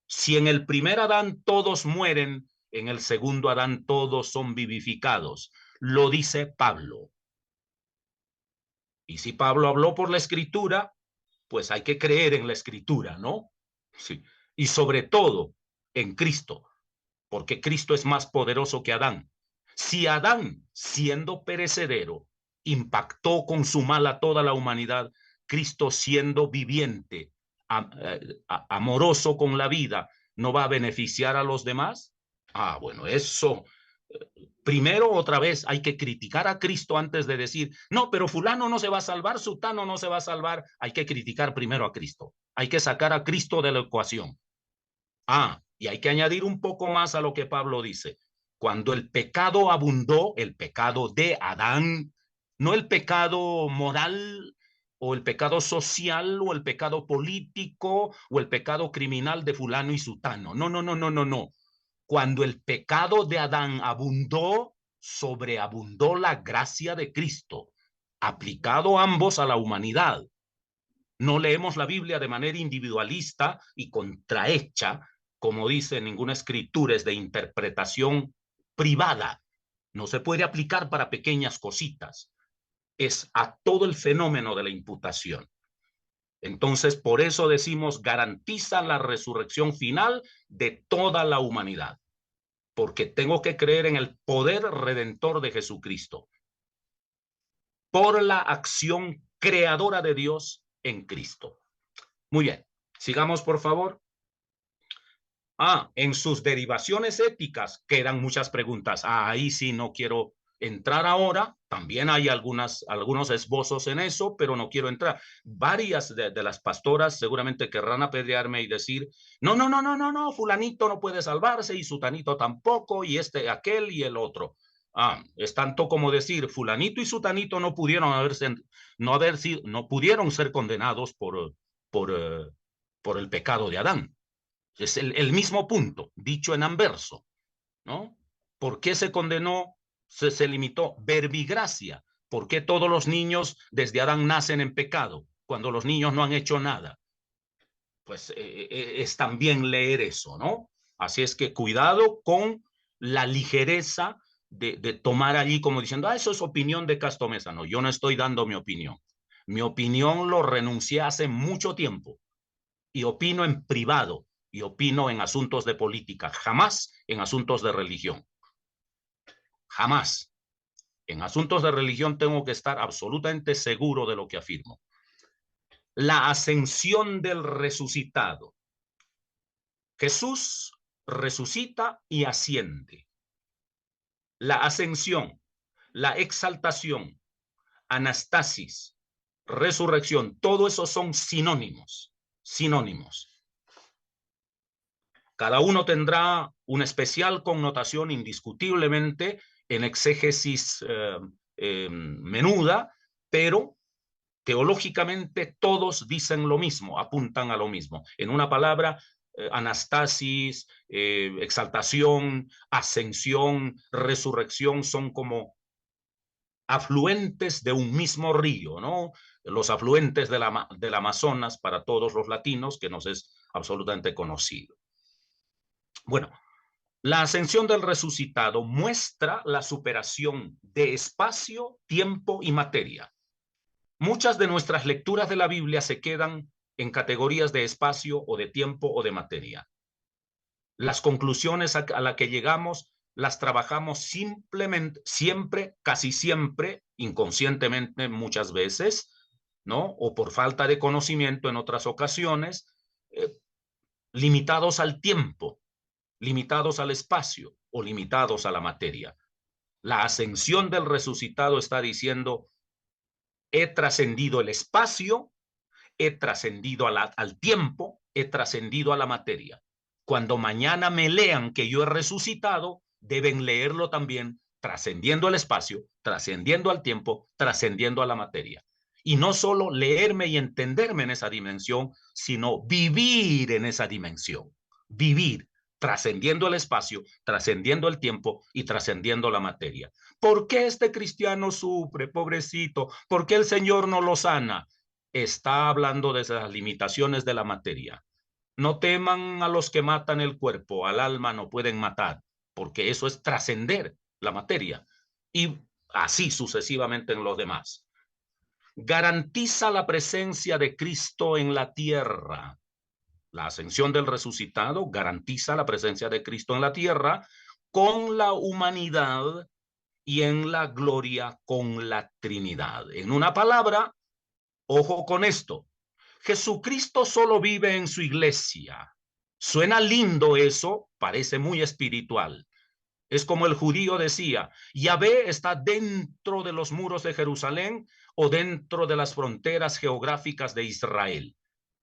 Si en el primer Adán todos mueren, en el segundo Adán todos son vivificados. Lo dice Pablo. Y si Pablo habló por la escritura, pues hay que creer en la escritura, ¿no? Sí. Y sobre todo en Cristo, porque Cristo es más poderoso que Adán. Si Adán, siendo perecedero, impactó con su mal a toda la humanidad, Cristo siendo viviente, amoroso con la vida, ¿no va a beneficiar a los demás? Ah, bueno, eso Primero, otra vez, hay que criticar a Cristo antes de decir, no, pero fulano no se va a salvar, sutano no se va a salvar. Hay que criticar primero a Cristo. Hay que sacar a Cristo de la ecuación. Y hay que añadir un poco más a lo que Pablo dice. Cuando el pecado abundó, el pecado de Adán, no el pecado moral o el pecado social o el pecado político o el pecado criminal de fulano y sutano. No, no, no, no, no, no. Cuando el pecado de Adán abundó, sobreabundó la gracia de Cristo, aplicado ambos a la humanidad. No leemos la Biblia de manera individualista y contrahecha, como dice ninguna escritura, es de interpretación privada. No se puede aplicar para pequeñas cositas. Es a todo el fenómeno de la imputación. Entonces, por eso decimos, garantiza la resurrección final de toda la humanidad, porque tengo que creer en el poder redentor de Jesucristo por la acción creadora de Dios en Cristo. Muy bien, sigamos por favor. En sus derivaciones éticas quedan muchas preguntas. Ahí sí no quiero entrar ahora. También hay algunos esbozos en eso, pero no quiero entrar. Varias de las pastoras seguramente querrán apedrearme y decir, no, no, no, no, no, no, fulanito no puede salvarse y sutanito tampoco, y aquel y el otro. Es tanto como decir, fulanito y sutanito no pudieron no pudieron ser condenados por, uh, por el pecado de Adán. Es el mismo punto, dicho en anverso, ¿no? ¿Por qué se condenó? Se limitó verbigracia. ¿Por qué todos los niños desde Adán nacen en pecado cuando los niños no han hecho nada? Pues es también leer eso, ¿no? Así es que cuidado con la ligereza de tomar allí como diciendo, eso es opinión de Castro Mesa. No, yo no estoy dando mi opinión. Mi opinión lo renuncié hace mucho tiempo y opino en privado y opino en asuntos de política, jamás en asuntos de religión. Jamás. En asuntos de religión tengo que estar absolutamente seguro de lo que afirmo. La ascensión del resucitado. Jesús resucita y asciende. La ascensión, la exaltación, anastasis, resurrección, todo eso son sinónimos, sinónimos. Cada uno tendrá una especial connotación indiscutiblemente en exégesis menuda, pero teológicamente todos dicen lo mismo, apuntan a lo mismo. En una palabra, anastasis, exaltación, ascensión, resurrección son como afluentes de un mismo río, ¿no? Los afluentes del Amazonas para todos los latinos, que nos es absolutamente conocido. Bueno, la ascensión del resucitado muestra la superación de espacio, tiempo y materia. Muchas de nuestras lecturas de la Biblia se quedan en categorías de espacio o de tiempo o de materia. Las conclusiones a las que llegamos las trabajamos simplemente, siempre, casi siempre, inconscientemente muchas veces, ¿no? O por falta de conocimiento en otras ocasiones, limitados al tiempo, limitados al espacio o limitados a la materia. La ascensión del resucitado está diciendo, he trascendido el espacio, he trascendido al tiempo, he trascendido a la materia. Cuando mañana me lean que yo he resucitado, deben leerlo también trascendiendo el espacio, trascendiendo al tiempo, trascendiendo a la materia. Y no solo leerme y entenderme en esa dimensión, sino vivir en esa dimensión. Vivir trascendiendo el espacio, trascendiendo el tiempo y trascendiendo la materia. ¿Por qué este cristiano sufre, pobrecito? ¿Por qué el Señor no lo sana? Está hablando de las limitaciones de la materia. No teman a los que matan el cuerpo, al alma no pueden matar, porque eso es trascender la materia. Y así sucesivamente en los demás. Garantiza la presencia de Cristo en la tierra. La ascensión del resucitado garantiza la presencia de Cristo en la tierra con la humanidad y en la gloria con la Trinidad. En una palabra, ojo con esto, Jesucristo solo vive en su iglesia. Suena lindo eso, parece muy espiritual, Es como el judío decía, Yahvé está dentro de los muros de Jerusalén o dentro de las fronteras geográficas de Israel.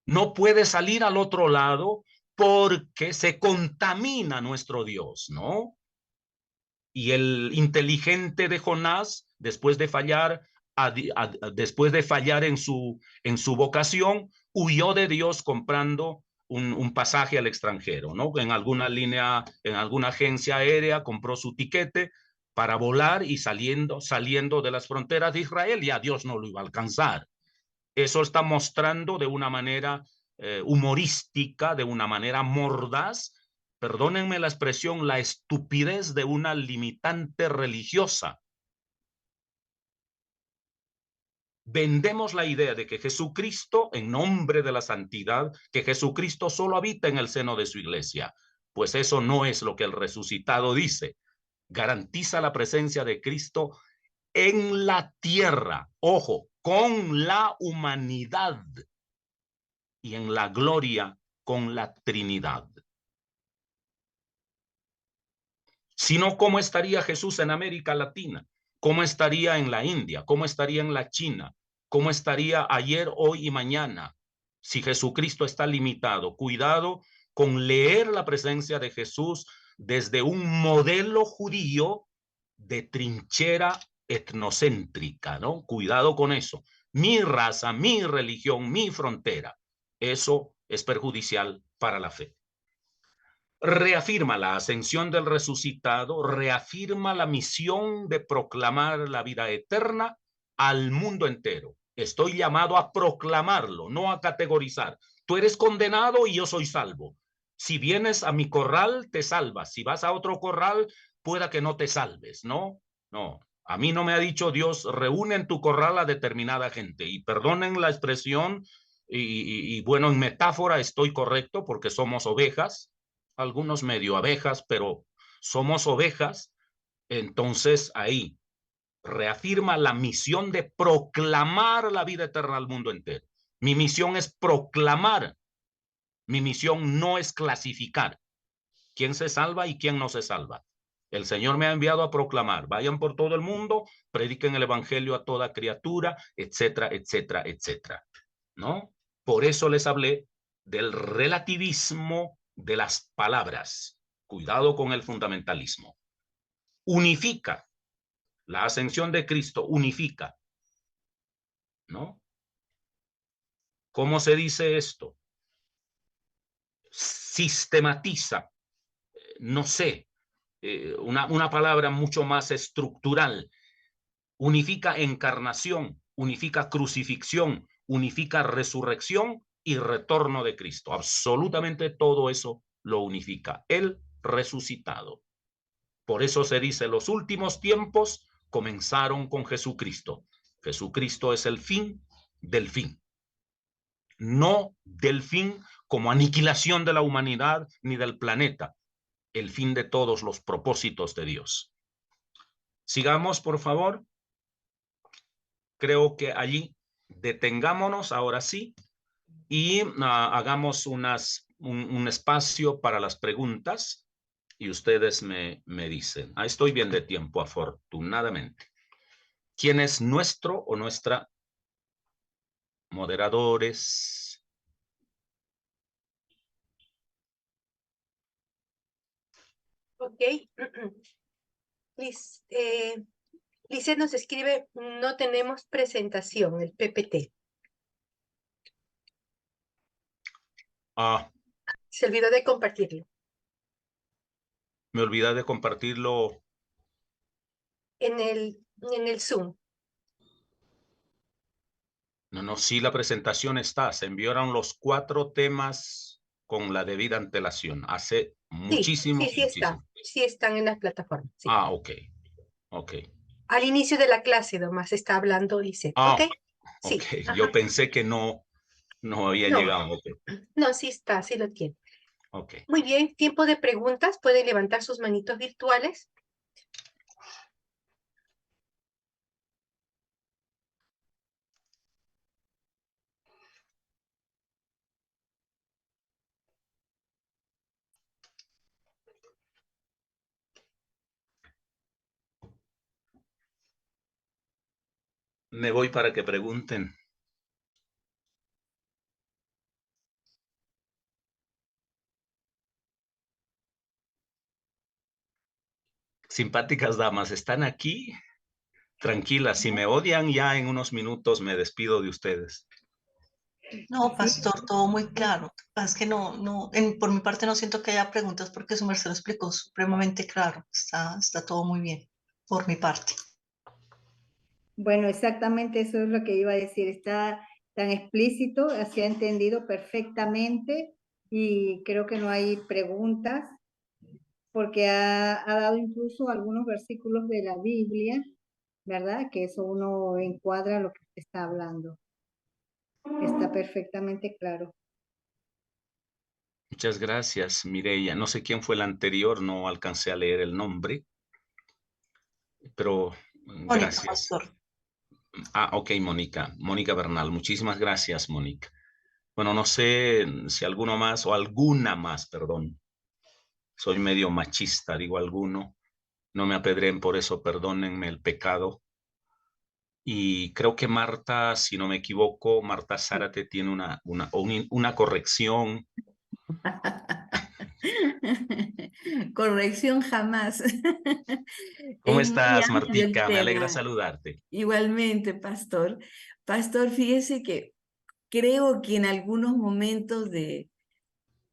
No puede salir al otro lado porque se contamina nuestro Dios, ¿no? Y el inteligente de Jonás, después de fallar, después de fallar en su vocación, huyó de Dios comprando un pasaje al extranjero, ¿no? En alguna línea, en alguna agencia aérea, compró su tiquete para volar y saliendo de las fronteras de Israel, y a Dios no lo iba a alcanzar. Eso está mostrando de una manera humorística, de una manera mordaz, perdónenme la expresión, la estupidez de una limitante religiosa. Vendemos la idea de que Jesucristo, en nombre de la santidad, que Jesucristo solo habita en el seno de su iglesia. Pues eso no es lo que el resucitado dice. Garantiza la presencia de Cristo en la tierra, ojo, con la humanidad y en la gloria con la Trinidad. Sino, ¿cómo estaría Jesús en América Latina? ¿Cómo estaría en la India? ¿Cómo estaría en la China? ¿Cómo estaría ayer, hoy y mañana? Si Jesucristo está limitado. Cuidado con leer la presencia de Jesús desde un modelo judío de trinchera etnocéntrica, ¿no? Cuidado con eso. Mi raza, mi religión, mi frontera. Eso es perjudicial para la fe. Reafirma la ascensión del resucitado, reafirma la misión de proclamar la vida eterna al mundo entero. Estoy llamado a proclamarlo, no a categorizar. Tú eres condenado y yo soy salvo. Si vienes a mi corral, te salvas. Si vas a otro corral, pueda que no te salves, ¿no? No. A mí no me ha dicho Dios, reúne en tu corral a determinada gente. Y perdonen la expresión, bueno, en metáfora estoy correcto porque somos ovejas, algunos medio abejas, pero somos ovejas. Entonces ahí reafirma la misión de proclamar la vida eterna al mundo entero. Mi misión es proclamar, mi misión no es clasificar quién se salva y quién no se salva. El Señor me ha enviado a proclamar, vayan por todo el mundo, prediquen el evangelio a toda criatura, etcétera, etcétera, etcétera, ¿no? Por eso les hablé del relativismo de las palabras. Cuidado con el fundamentalismo. Unifica, la ascensión de Cristo unifica, ¿no? ¿Cómo se dice esto? Sistematiza, no sé, una palabra mucho más estructural. Unifica encarnación, unifica crucifixión, unifica resurrección y retorno de Cristo. Absolutamente todo eso lo unifica. El resucitado. Por eso se dice, los últimos tiempos comenzaron con Jesucristo. Jesucristo es el fin del fin. No del fin como aniquilación de la humanidad ni del planeta, el fin de todos los propósitos de Dios. Sigamos, por favor. Creo que allí detengámonos ahora sí y hagamos un espacio para las preguntas y ustedes me dicen. Estoy bien de tiempo, afortunadamente. ¿Quién es nuestro o nuestra moderadores? Ok. Liz, Lizeth nos escribe, no tenemos presentación, el PPT. Se olvidó de compartirlo. Me olvidé de compartirlo. En el Zoom. No, sí, la presentación está. Se enviaron los 4 temas con la debida antelación. Hace muchísimo, Sí está. muchísimo. Sí están en la plataforma. Sí. Ok, ok. Al inicio de la clase nomás está hablando Lizeth. ¿Ok? Ok. Sí. Yo pensé que no había No, llegado. Okay. no, sí está, sí lo tiene. Ok. Muy bien, tiempo de preguntas. Pueden levantar sus manitos virtuales. Me voy para que pregunten. Simpáticas damas, ¿están aquí? Tranquilas, si me odian ya en unos minutos me despido de ustedes. No, Sí, pastor, todo muy claro. Es que por mi parte no siento que haya preguntas porque su merced lo explicó supremamente claro. Está todo muy bien, por mi parte. bueno, exactamente eso es lo que iba a decir. Está tan explícito, se ha entendido perfectamente y creo que no hay preguntas porque ha dado incluso algunos versículos de la Biblia, ¿verdad? Que eso uno encuadra lo que se está hablando. Está perfectamente claro. Muchas gracias, Mireya. No sé quién fue el anterior, no alcancé a leer el nombre, pero Mónica, gracias. pastor. Ah, ok, Mónica. Mónica Bernal. Muchísimas gracias, Mónica. Bueno, no sé si alguno más o alguna más, perdón. Soy medio machista, digo alguno. No me apedreen por eso, perdónenme el pecado. Y creo que Marta, si no me equivoco, Marta Zárate tiene una corrección. Corrección jamás. ¿Cómo Es muy estás, amplio el Martica? Me alegra tema. saludarte. Igualmente, pastor. Pastor, fíjese que creo que en algunos momentos de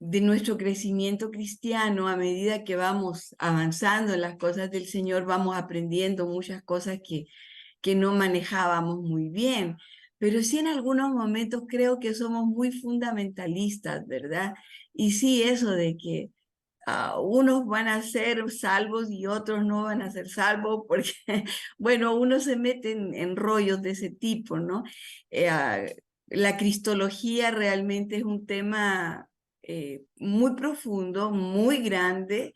nuestro crecimiento cristiano, a medida que vamos avanzando en las cosas del Señor, vamos aprendiendo muchas cosas que no manejábamos muy bien. Pero sí en algunos momentos creo que somos muy fundamentalistas, ¿verdad? Y sí, eso de que unos van a ser salvos y otros no van a ser salvos porque, bueno, uno se mete en rollos de ese tipo, ¿no? La cristología realmente es un tema muy profundo, muy grande.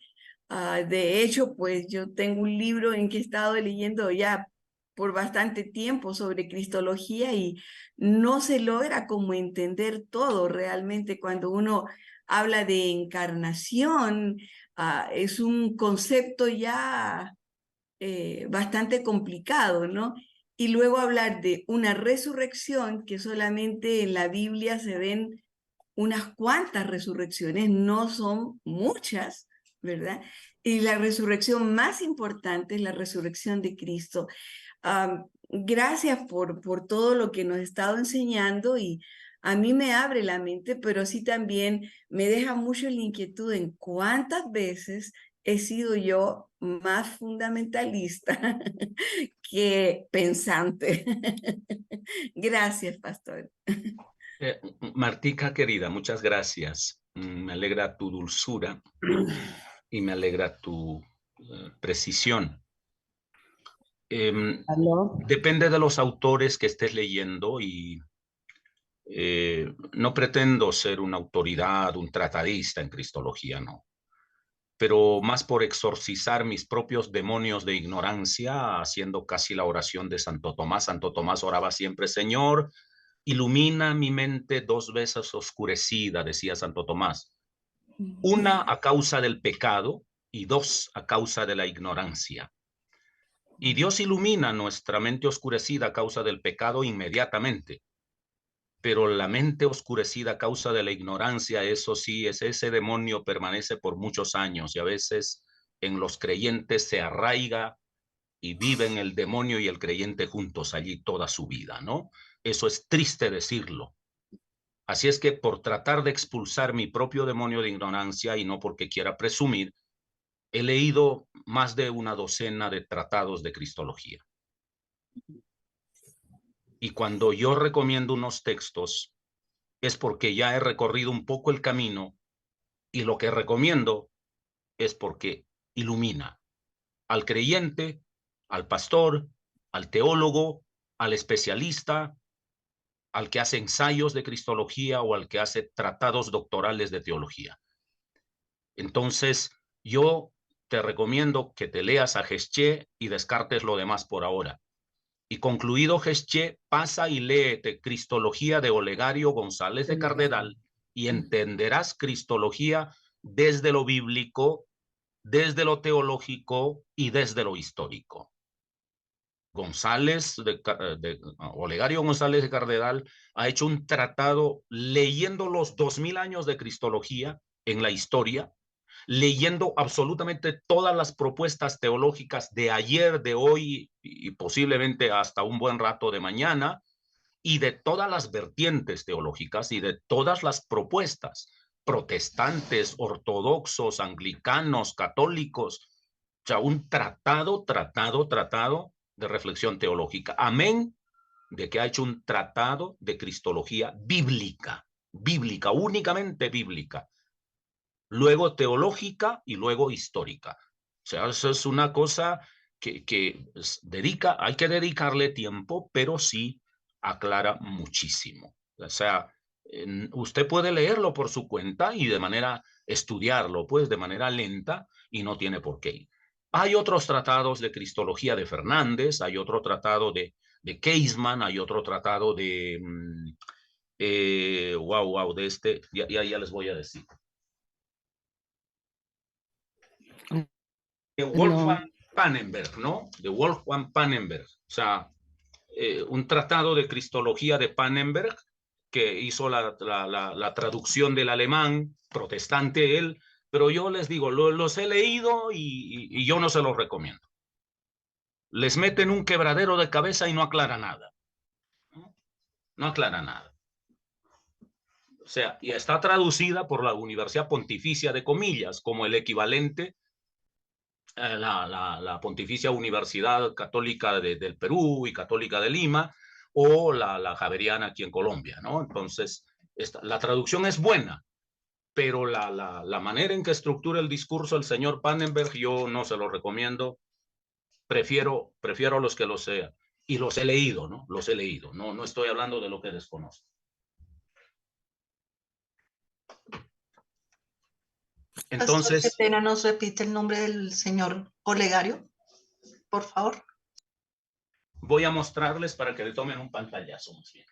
De hecho, pues yo tengo un libro en que he estado leyendo ya por bastante tiempo sobre cristología y no se logra como entender todo realmente cuando uno habla de encarnación. Es un concepto ya bastante complicado, ¿no? Y luego hablar de una resurrección, que solamente en la Biblia se ven unas cuantas resurrecciones, no son muchas, ¿verdad? Y la resurrección más importante es la resurrección de Cristo. Gracias por todo lo que nos ha estado enseñando y a mí me abre la mente, pero sí también me deja mucho la inquietud en cuántas veces he sido yo más fundamentalista que pensante. Gracias, pastor. Martica querida, muchas gracias. Me alegra tu dulzura y me alegra tu precisión. ¿aló? Depende de los autores que estés leyendo y no pretendo ser una autoridad, un tratadista en cristología, no, pero más por exorcizar mis propios demonios de ignorancia, haciendo casi la oración de Santo Tomás. Santo Tomás oraba siempre: Señor, ilumina mi mente 2 veces oscurecida, decía Santo Tomás. Una, a causa del pecado, y 2, a causa de la ignorancia. Y Dios ilumina nuestra mente oscurecida a causa del pecado inmediatamente. Pero la mente oscurecida a causa de la ignorancia, eso sí, ese demonio permanece por muchos años y a veces en los creyentes se arraiga y viven el demonio y el creyente juntos allí toda su vida, ¿no? Eso es triste decirlo. Así es que por tratar de expulsar mi propio demonio de ignorancia y no porque quiera presumir, he leído más de una docena de tratados de cristología. Y cuando yo recomiendo unos textos, es porque ya he recorrido un poco el camino y lo que recomiendo es porque ilumina al creyente, al pastor, al teólogo, al especialista, al que hace ensayos de cristología o al que hace tratados doctorales de teología. Entonces, yo te recomiendo que te leas a Gesché y descartes lo demás por ahora. Y concluido Gesché, pasa y léete Cristología de Olegario González de Cardenal y entenderás cristología desde lo bíblico, desde lo teológico y desde lo histórico. González, Olegario González de Cardenal, ha hecho un tratado leyendo los 2000 años de cristología en la historia, leyendo absolutamente todas las propuestas teológicas de ayer, de hoy y posiblemente hasta un buen rato de mañana, y de todas las vertientes teológicas y de todas las propuestas, protestantes, ortodoxos, anglicanos, católicos, o sea, un tratado de reflexión teológica. Amén de que ha hecho un tratado de cristología bíblica, únicamente bíblica, luego teológica y luego histórica. O sea, eso es una cosa que hay que dedicarle tiempo, pero sí aclara muchísimo. O sea, usted puede leerlo por su cuenta y de manera, estudiarlo, pues, de manera lenta y no tiene por qué ir. Hay otros tratados de cristología de Fernández, hay otro tratado de Keisman, hay otro tratado de, de este, ya les voy a decir. De Wolfgang Pannenberg, ¿no? De Wolfgang Pannenberg. O sea, un tratado de cristología de Pannenberg que hizo la traducción del alemán, protestante él, pero yo les digo, los he leído y yo no se los recomiendo. Les meten un quebradero de cabeza y no aclara nada. No aclara nada. O sea, y está traducida por la Universidad Pontificia de Comillas como el equivalente la Pontificia Universidad Católica del Perú y Católica de Lima, o la Javeriana aquí en Colombia, ¿no? Entonces, la traducción es buena, pero la manera en que estructura el discurso el señor Pannenberg, yo no se lo recomiendo. Prefiero los que los sean. Y los he leído, ¿no? Los he leído. No estoy hablando de lo que desconozco. Entonces, Pastor, qué pena, ¿nos repite el nombre del señor Olegario, por favor? voy a mostrarles para que le tomen un pantallazo más bien.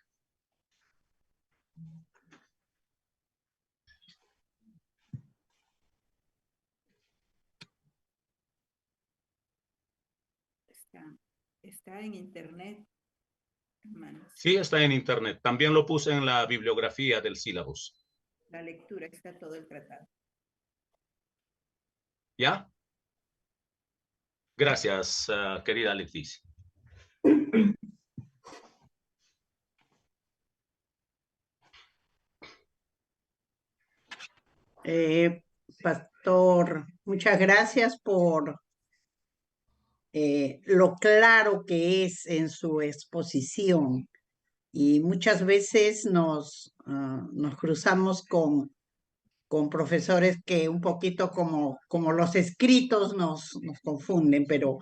Está en internet, hermanos. Sí, está en internet. También lo puse en la bibliografía del sílabus. La lectura, está todo el tratado. ¿Ya? Gracias, querida Leticia. Pastor, muchas gracias por lo claro que es en su exposición. Y muchas veces nos cruzamos con profesores que un poquito como los escritos nos confunden, pero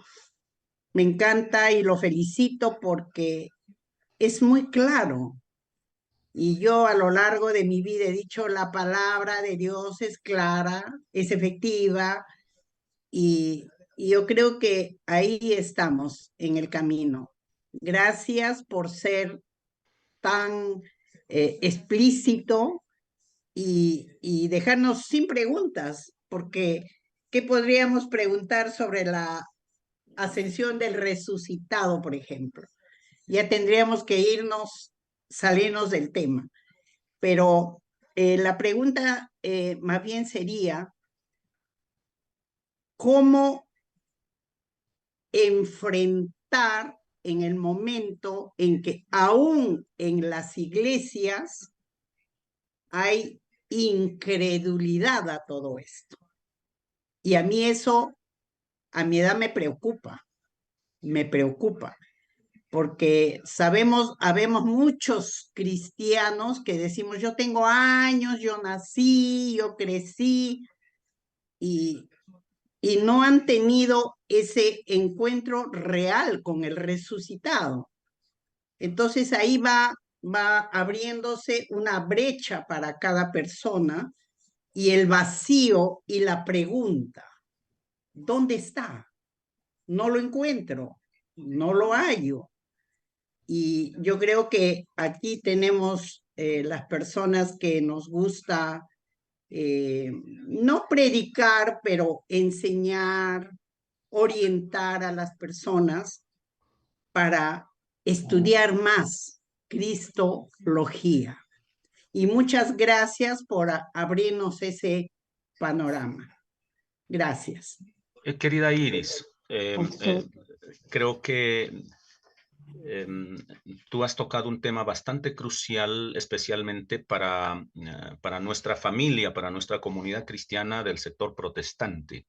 me encanta y lo felicito porque es muy claro. Y yo a lo largo de mi vida he dicho, la palabra de Dios es clara, es efectiva, y yo creo que ahí estamos en el camino. Gracias por ser tan explícito y dejarnos sin preguntas, porque ¿qué podríamos preguntar sobre la ascensión del resucitado, por ejemplo? Ya tendríamos que salirnos del tema. Pero la pregunta más bien sería, ¿cómo enfrentar en el momento en que aún en las iglesias hay incredulidad a todo esto? Y a mí eso, a mi edad me preocupa, porque habemos muchos cristianos que decimos, yo tengo años, yo nací, yo crecí, y no han tenido ese encuentro real con el resucitado. Entonces ahí va abriéndose una brecha para cada persona y el vacío y la pregunta, ¿dónde está? No lo encuentro, no lo hallo. Y yo creo que aquí tenemos las personas que nos gusta no predicar, pero enseñar, orientar a las personas. para estudiar más cristología. Y muchas gracias por abrirnos ese panorama. Gracias. Querida Iris, Pastor. creo que tú has tocado un tema bastante crucial, especialmente para nuestra familia, para nuestra comunidad cristiana del sector protestante.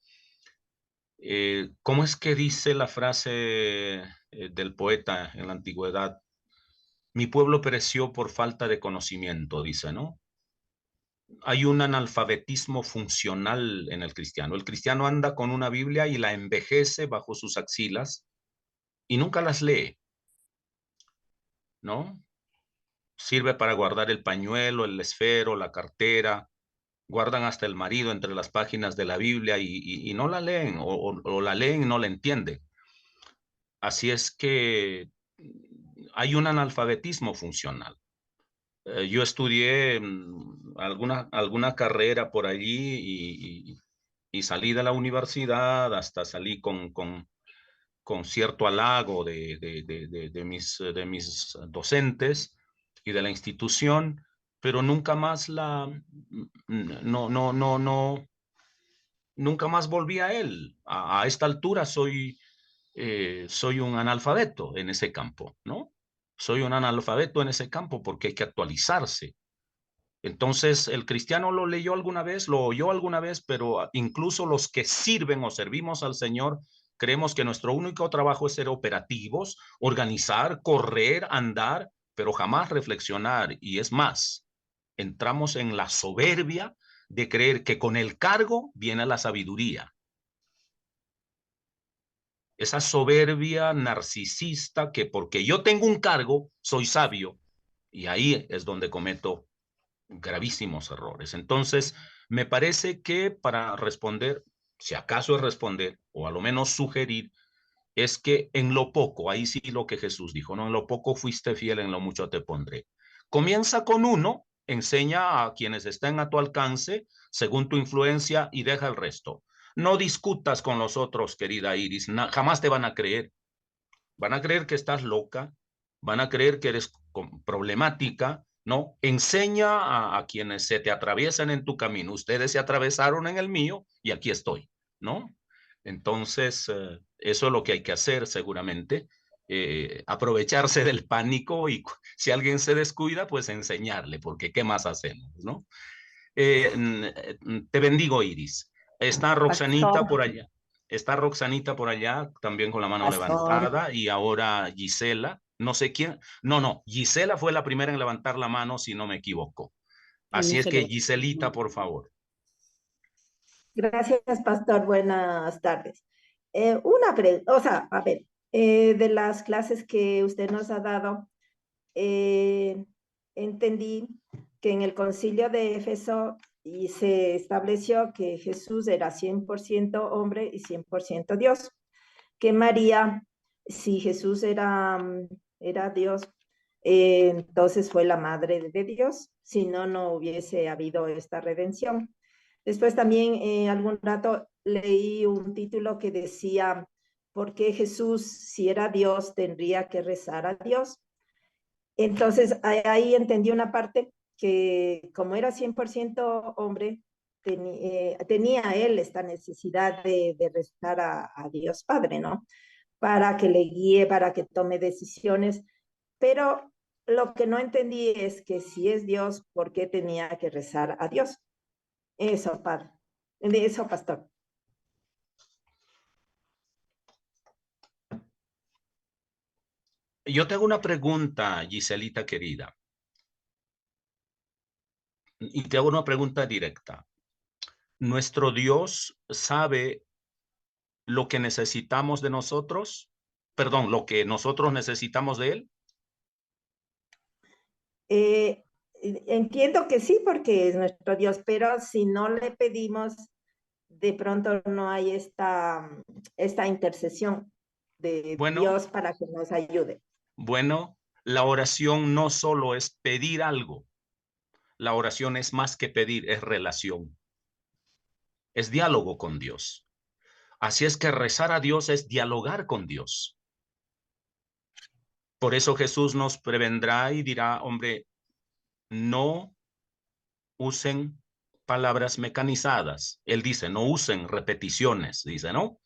¿Cómo es que dice la frase del poeta en la antigüedad? Mi pueblo pereció por falta de conocimiento, dice, ¿no? Hay un analfabetismo funcional en el cristiano. El cristiano anda con una Biblia y la envejece bajo sus axilas y nunca las lee, ¿no? Sirve para guardar el pañuelo, el esfero, la cartera. Guardan hasta el marido entre las páginas de la Biblia y no la leen, o la leen y no la entienden. Así es que hay un analfabetismo funcional. Yo estudié alguna carrera por allí y salí de la universidad, hasta salí con cierto halago de mis docentes y de la institución, pero nunca más nunca más volví a él. A esta altura soy un analfabeto en ese campo, ¿no? Soy un analfabeto en ese campo porque hay que actualizarse. Entonces, el cristiano lo leyó alguna vez, lo oyó alguna vez, pero incluso los que sirven o servimos al Señor, creemos que nuestro único trabajo es ser operativos, organizar, correr, andar, pero jamás reflexionar. Y es más, entramos en la soberbia de creer que con el cargo viene la sabiduría. Esa soberbia narcisista que porque yo tengo un cargo, soy sabio. Y ahí es donde cometo gravísimos errores. Entonces, me parece que para responder, si acaso es responder, o a lo menos sugerir, es que en lo poco, ahí sí lo que Jesús dijo, ¿no? En lo poco fuiste fiel, en lo mucho te pondré. Comienza con uno, enseña a quienes estén a tu alcance, según tu influencia, y deja el resto. No discutas con los otros, querida Iris, jamás te van a creer. Van a creer que estás loca, van a creer que eres problemática, ¿no? Enseña a quienes se te atraviesan en tu camino. Ustedes se atravesaron en el mío y aquí estoy, ¿no? Entonces, eso es lo que hay que hacer seguramente. Aprovecharse del pánico y si alguien se descuida, pues enseñarle, porque ¿qué más hacemos, no? Te bendigo, Iris. Está Roxanita por allá. Está Roxanita por allá, también con la mano levantada, y ahora Gisela. No sé quién. No, Gisela fue la primera en levantar la mano, si no me equivoco. Así es que, Giselita, por favor. Gracias, pastor. Buenas tardes. De las clases que usted nos ha dado, entendí que en el concilio de Éfeso y se estableció que Jesús era 100% hombre y 100% Dios. Que María, si Jesús era Dios, entonces fue la madre de Dios, si no, no hubiese habido esta redención. Después también algún rato leí un título que decía, ¿por qué Jesús, si era Dios, tendría que rezar a Dios? Entonces ahí entendí una parte que como era 100% hombre, tenía él esta necesidad de rezar a Dios Padre, ¿no? Para que le guíe, para que tome decisiones, pero lo que no entendí es que si es Dios, ¿por qué tenía que rezar a Dios? Eso, padre. Eso, pastor. Yo te hago una pregunta, Giselita querida. Y te hago una pregunta directa. ¿Nuestro Dios sabe lo que necesitamos de nosotros? Perdón, lo que nosotros necesitamos de Él. Entiendo que sí, porque es nuestro Dios, pero si no le pedimos, de pronto no hay esta intercesión de Dios para que nos ayude. Bueno, la oración no solo es pedir algo. La oración es más que pedir, es relación. Es diálogo con Dios. Así es que rezar a Dios es dialogar con Dios. Por eso Jesús nos prevendrá y dirá, hombre, no usen palabras mecanizadas. Él dice, no usen repeticiones, dice, ¿no?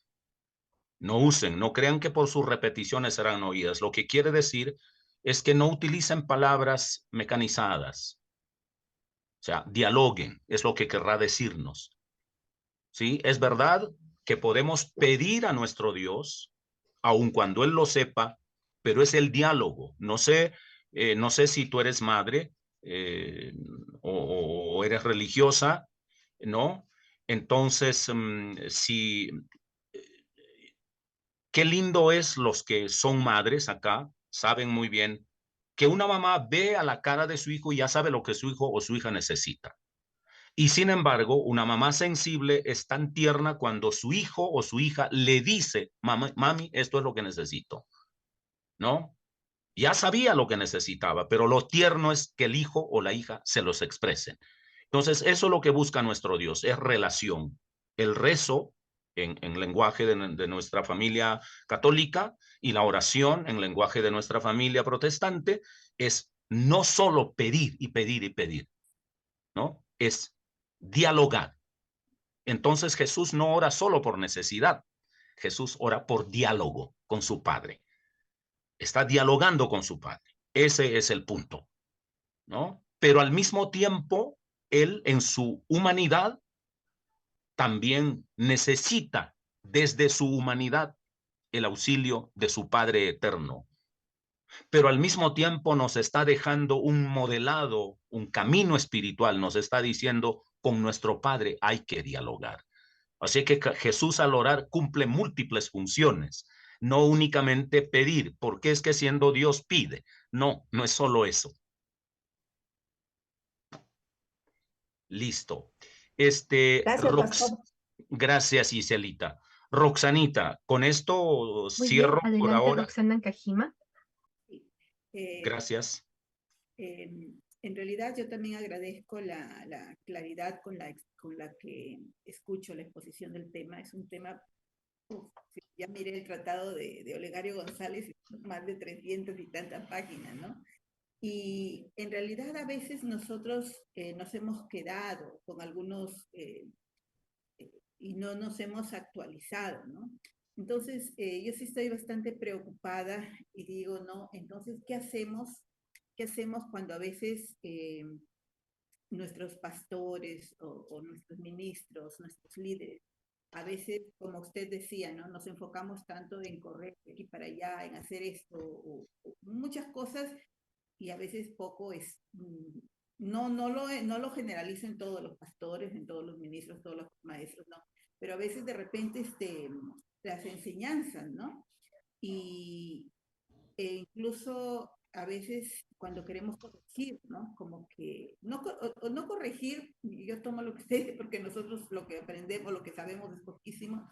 No usen, no crean que por sus repeticiones serán oídas. Lo que quiere decir es que no utilicen palabras mecanizadas. O sea, dialoguen, es lo que querrá decirnos. ¿Sí? Es verdad que podemos pedir a nuestro Dios, aun cuando Él lo sepa, pero es el diálogo. No sé si tú eres madre o eres religiosa, ¿no? Entonces, qué lindo es los que son madres acá, saben muy bien que una mamá ve a la cara de su hijo y ya sabe lo que su hijo o su hija necesita. Y sin embargo, una mamá sensible es tan tierna cuando su hijo o su hija le dice, mami, esto es lo que necesito, ¿no? Ya sabía lo que necesitaba, pero lo tierno es que el hijo o la hija se los expresen. Entonces, eso es lo que busca nuestro Dios, es relación. El rezo en lenguaje de nuestra familia católica y la oración en lenguaje de nuestra familia protestante es no solo pedir y pedir y pedir, ¿no? Es dialogar. Entonces Jesús no ora solo por necesidad, Jesús ora por diálogo con su Padre. Está dialogando con su Padre. Ese es el punto, ¿no? Pero al mismo tiempo, él en su humanidad también necesita desde su humanidad el auxilio de su Padre eterno. Pero al mismo tiempo nos está dejando un modelado, un camino espiritual, nos está diciendo, con nuestro Padre hay que dialogar. Así que Jesús al orar cumple múltiples funciones, no únicamente pedir, porque es que siendo Dios pide. No, no es solo eso. Listo. Gracias, pastor. Gracias, Iselita. Roxanita, con esto Muy bien, cierro por adelante, ahora. Roxana Cajima. Gracias. En realidad yo también agradezco la claridad con la que escucho la exposición del tema. Es un tema, ya miré el tratado de Olegario González, más de 300 y tantas páginas, ¿no? Y en realidad a veces nosotros nos hemos quedado con algunos y no nos hemos actualizado, ¿no? Entonces, yo sí estoy bastante preocupada y digo, no, entonces, ¿qué hacemos? ¿Qué hacemos cuando a veces nuestros pastores o nuestros ministros, nuestros líderes, a veces, como usted decía, ¿no? Nos enfocamos tanto en correr de aquí para allá, en hacer esto, o muchas cosas, y a veces poco es, no lo generalizo en todos los pastores, en todos los ministros, todos los maestros, no, pero a veces de repente las enseñanzas, ¿no? Y incluso a veces cuando queremos corregir, ¿no? Como que, no corregir, yo tomo lo que usted dice, porque nosotros lo que aprendemos, lo que sabemos es poquísimo,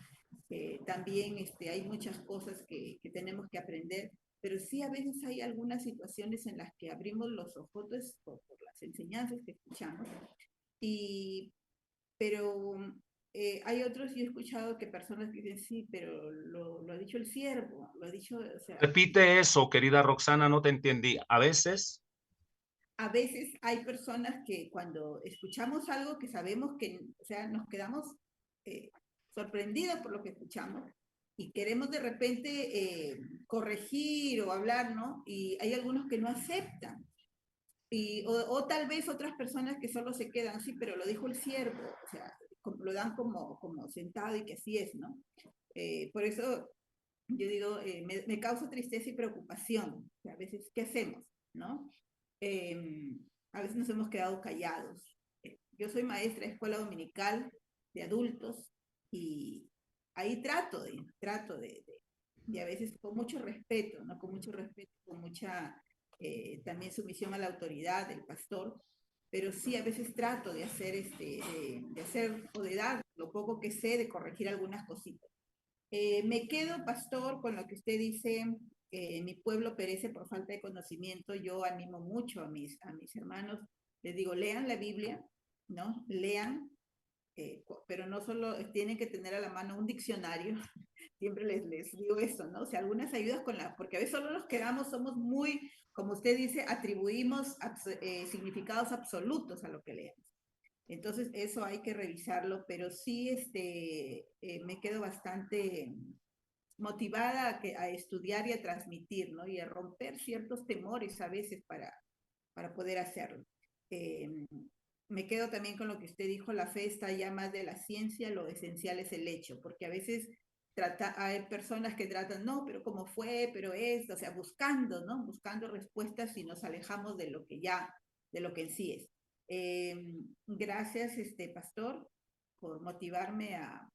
también hay muchas cosas que tenemos que aprender, pero sí a veces hay algunas situaciones en las que abrimos los ojos por las enseñanzas que escuchamos, pero hay otros, yo he escuchado que personas que dicen, sí, pero lo ha dicho el siervo, lo ha dicho, o sea... Repite eso, querida Roxana, no te entendí. A veces hay personas que cuando escuchamos algo que sabemos que, o sea, nos quedamos sorprendidos por lo que escuchamos y queremos de repente corregir o hablar, ¿no? Y hay algunos que no aceptan. O tal vez otras personas que solo se quedan, sí, pero lo dijo el siervo, o sea, lo dan como sentado y que así es, ¿no? Por eso yo digo, me causa tristeza y preocupación. O sea, a veces, ¿qué hacemos? ¿No? A veces nos hemos quedado callados. Yo soy maestra de escuela dominical de adultos y ahí trato de a veces con mucho respeto, ¿no? Con mucho respeto, con mucha también sumisión a la autoridad del pastor, pero sí a veces trato de hacer de hacer o de dar lo poco que sé, de corregir algunas cositas. Me quedo, pastor, con lo que usted dice, mi pueblo perece por falta de conocimiento. Yo animo mucho a mis hermanos, les digo, lean la Biblia, ¿no? Lean, pero no solo tienen que tener a la mano un diccionario, siempre les digo eso, ¿no? O sea, algunas ayudas porque a veces solo nos quedamos, somos muy, como usted dice, atribuimos significados absolutos a lo que leemos. Entonces, eso hay que revisarlo, pero sí me quedo bastante motivada a estudiar y a transmitir, ¿no? Y a romper ciertos temores a veces para poder hacerlo. Me quedo también con lo que usted dijo, la fe está ya más de la ciencia, lo esencial es el hecho, porque a veces hay personas que tratan, no, pero cómo fue, pero esto, o sea, buscando, ¿no? Buscando respuestas y nos alejamos de lo que en sí es. Gracias, pastor, por motivarme a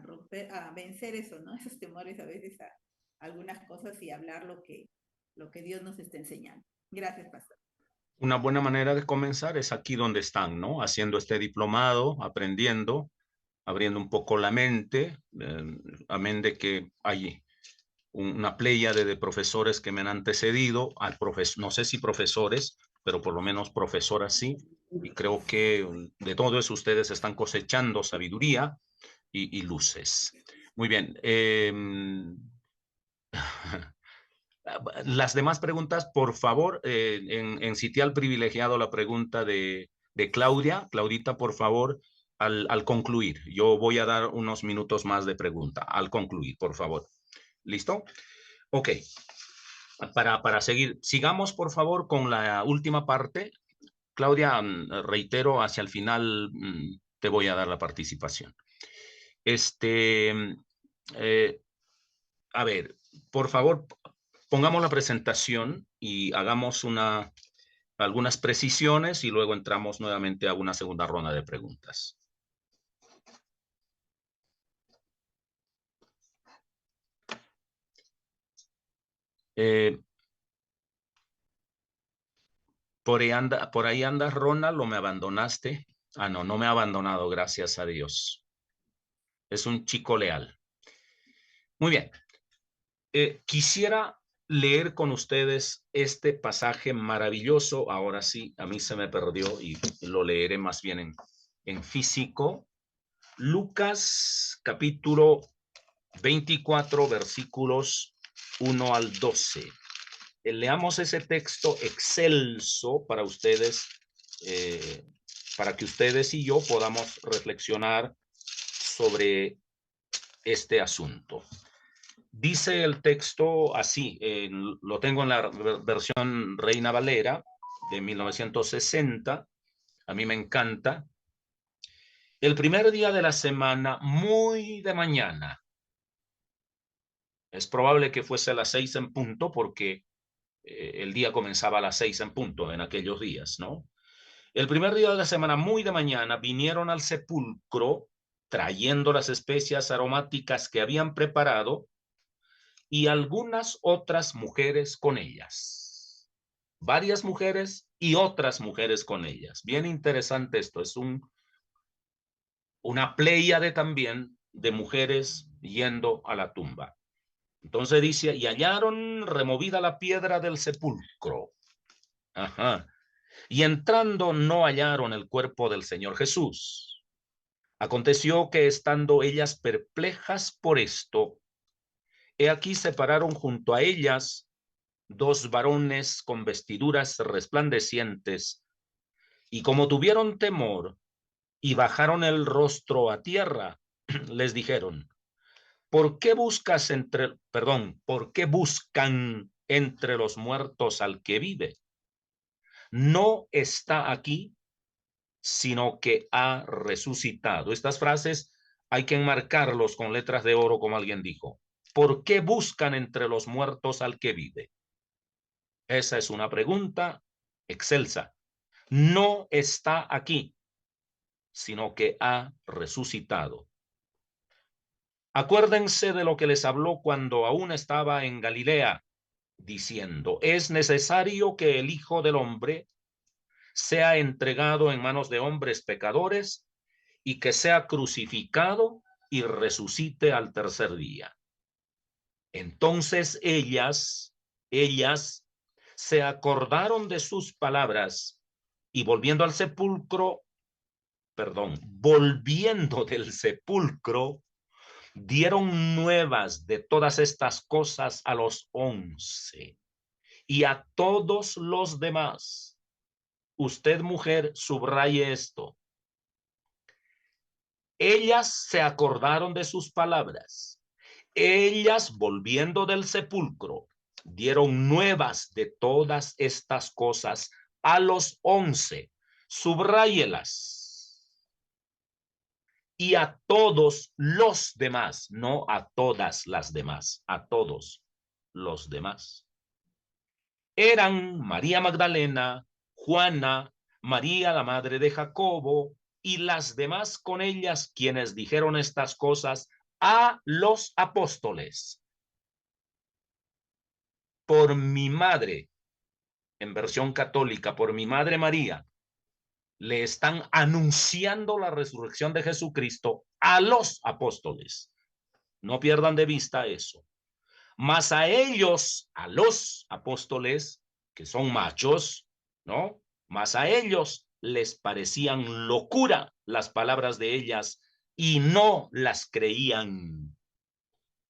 romper, a vencer eso, ¿no? Esos temores a veces a algunas cosas y hablar lo que Dios nos está enseñando. Gracias, pastor. Una buena manera de comenzar es aquí donde están, ¿no? Haciendo este diplomado, aprendiendo, abriendo un poco la mente, amén de que hay una pléyade de profesores que me han antecedido, no sé si profesores, pero por lo menos profesoras sí, y creo que de todo eso ustedes están cosechando sabiduría y luces. Muy bien. Las demás preguntas, por favor, en sitial privilegiado la pregunta de Claudia. Claudita, por favor, al concluir. Yo voy a dar unos minutos más de pregunta. Al concluir, por favor. ¿Listo? Ok. Para seguir, sigamos, por favor, con la última parte. Claudia, reitero, hacia el final te voy a dar la participación. A ver, por favor, pongamos la presentación y hagamos algunas precisiones y luego entramos nuevamente a una segunda ronda de preguntas. Por ahí anda Ronald, ¿o me abandonaste? Ah, no, no me ha abandonado, gracias a Dios. Es un chico leal. Muy bien. Quisiera leer con ustedes este pasaje maravilloso. Ahora sí, a mí se me perdió y lo leeré más bien en físico. Lucas capítulo 24, versículos 1 al 12. Leamos ese texto excelso para ustedes, para que ustedes y yo podamos reflexionar sobre este asunto. Dice el texto así, lo tengo en la versión Reina Valera de 1960, a mí me encanta. El primer día de la semana, muy de mañana, es probable que fuese a las 6 en punto porque el día comenzaba a las 6 en punto en aquellos días, ¿no? El primer día de la semana, muy de mañana, vinieron al sepulcro trayendo las especias aromáticas que habían preparado y algunas otras mujeres con ellas. Varias mujeres y otras mujeres con ellas. Bien interesante esto, es una pléyade también de mujeres yendo a la tumba. Entonces dice, y hallaron removida la piedra del sepulcro. Ajá. Y entrando no hallaron el cuerpo del Señor Jesús. Aconteció que estando ellas perplejas por esto, he aquí se pararon junto a ellas dos varones con vestiduras resplandecientes, y como tuvieron temor y bajaron el rostro a tierra, les dijeron, ¿por qué buscan entre los muertos al que vive? No está aquí, sino que ha resucitado. Estas frases hay que enmarcarlos con letras de oro, como alguien dijo. ¿Por qué buscan entre los muertos al que vive? Esa es una pregunta excelsa. No está aquí, sino que ha resucitado. Acuérdense de lo que les habló cuando aún estaba en Galilea, diciendo, es necesario que el Hijo del Hombre sea entregado en manos de hombres pecadores y que sea crucificado y resucite al tercer día. Entonces ellas se acordaron de sus palabras y volviendo del sepulcro, dieron nuevas de todas estas cosas a los 11 y a todos los demás. Usted, mujer, subraye esto. Ellas se acordaron de sus palabras. Ellas, volviendo del sepulcro, dieron nuevas de todas estas cosas a los 11. Subráyelas. Y a todos los demás, no a todas las demás, a todos los demás. Eran María Magdalena, Juana, María la madre de Jacobo y las demás con ellas quienes dijeron estas cosas a los apóstoles. Por mi madre, en versión católica, por mi madre María, le están anunciando la resurrección de Jesucristo a los apóstoles. No pierdan de vista eso. Mas a ellos, a los apóstoles, que son machos, ¿no? Mas a ellos les parecían locura las palabras de ellas y no las creían.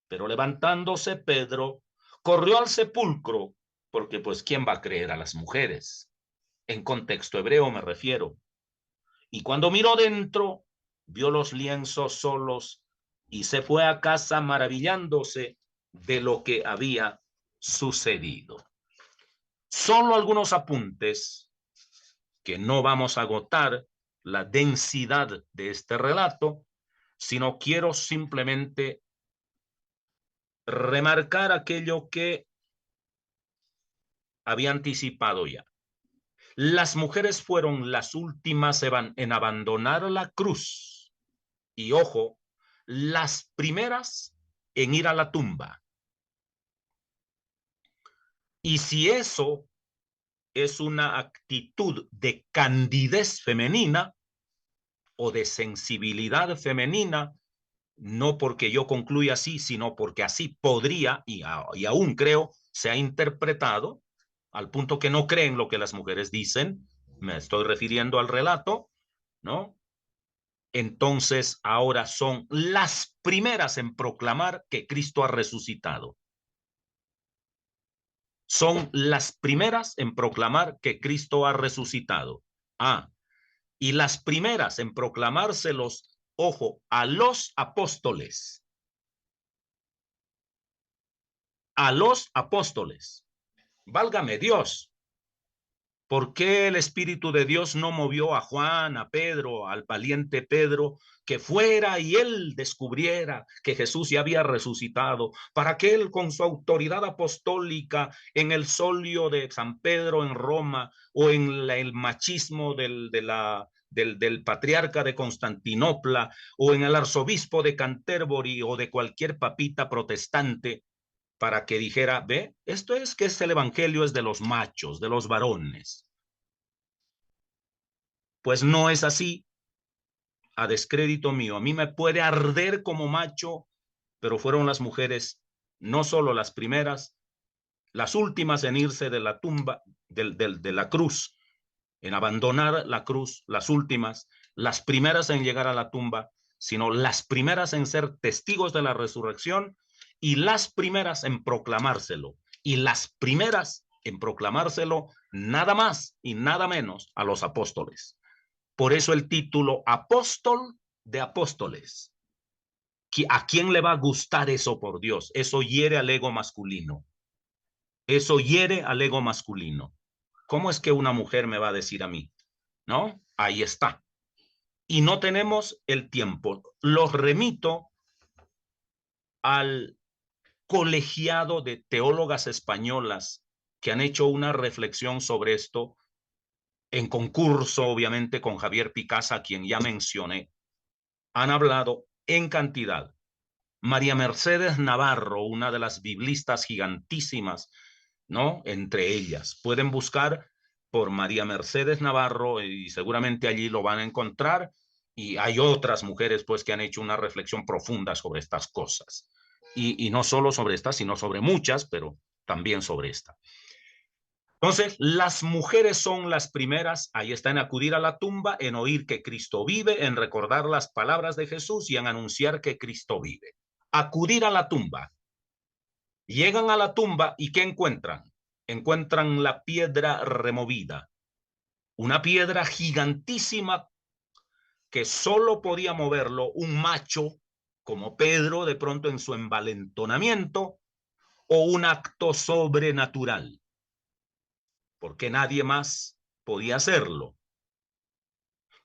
Pero levantándose Pedro, corrió al sepulcro, porque pues ¿quién va a creer a las mujeres? En contexto hebreo me refiero. Y cuando miró dentro, vio los lienzos solos y se fue a casa maravillándose de lo que había sucedido. Solo algunos apuntes que no vamos a agotar la densidad de este relato, sino quiero simplemente remarcar aquello que había anticipado ya. Las mujeres fueron las últimas en abandonar la cruz y, ojo, las primeras en ir a la tumba. Y si eso es una actitud de candidez femenina o de sensibilidad femenina, no porque yo concluya así, sino porque así podría, y aún creo, se ha interpretado, al punto que no creen lo que las mujeres dicen, me estoy refiriendo al relato, ¿no? Entonces ahora son las primeras en proclamar que Cristo ha resucitado. Son las primeras en proclamar que Cristo ha resucitado. Y las primeras en proclamárselos, ojo, a los apóstoles. A los apóstoles. Válgame Dios. ¿Por qué el Espíritu de Dios no movió a Juan, a Pedro, al valiente Pedro, que fuera y él descubriera que Jesús ya había resucitado, para que él con su autoridad apostólica en el solio de San Pedro en Roma o en el machismo del patriarca de Constantinopla o en el arzobispo de Canterbury o de cualquier papita protestante, para que dijera, ve, esto es que el evangelio es de los machos, de los varones? Pues no es así, a descrédito mío. A mí me puede arder como macho, pero fueron las mujeres, no solo las primeras, las últimas en irse de la tumba, de la cruz, en abandonar la cruz, las últimas, las primeras en llegar a la tumba, sino las primeras en ser testigos de la resurrección y las primeras en proclamárselo, y las primeras en proclamárselo nada más y nada menos a los apóstoles. Por eso el título apóstol de apóstoles. ¿A quién le va a gustar eso, por Dios? Eso hiere al ego masculino. Eso hiere al ego masculino. ¿Cómo es que una mujer me va a decir a mí? ¿No? Ahí está. Y no tenemos el tiempo. Los remito al colegiado de teólogas españolas que han hecho una reflexión sobre esto en concurso, obviamente, con Javier Picasa, a quien ya mencioné. Han hablado en cantidad. María Mercedes Navarro, una de las biblistas gigantísimas, ¿no? Entre ellas. Pueden buscar por María Mercedes Navarro y seguramente allí lo van a encontrar. Y hay otras mujeres, pues, que han hecho una reflexión profunda sobre estas cosas. Y no solo sobre esta, sino sobre muchas, pero también sobre esta. Entonces, las mujeres son las primeras, ahí está, en acudir a la tumba, en oír que Cristo vive, en recordar las palabras de Jesús y en anunciar que Cristo vive. acudir a la tumba. Llegan a la tumba y ¿qué encuentran? Encuentran la piedra removida. Una piedra gigantísima que solo podía moverlo un macho como Pedro de pronto en su envalentonamiento o un acto sobrenatural, porque nadie más podía hacerlo.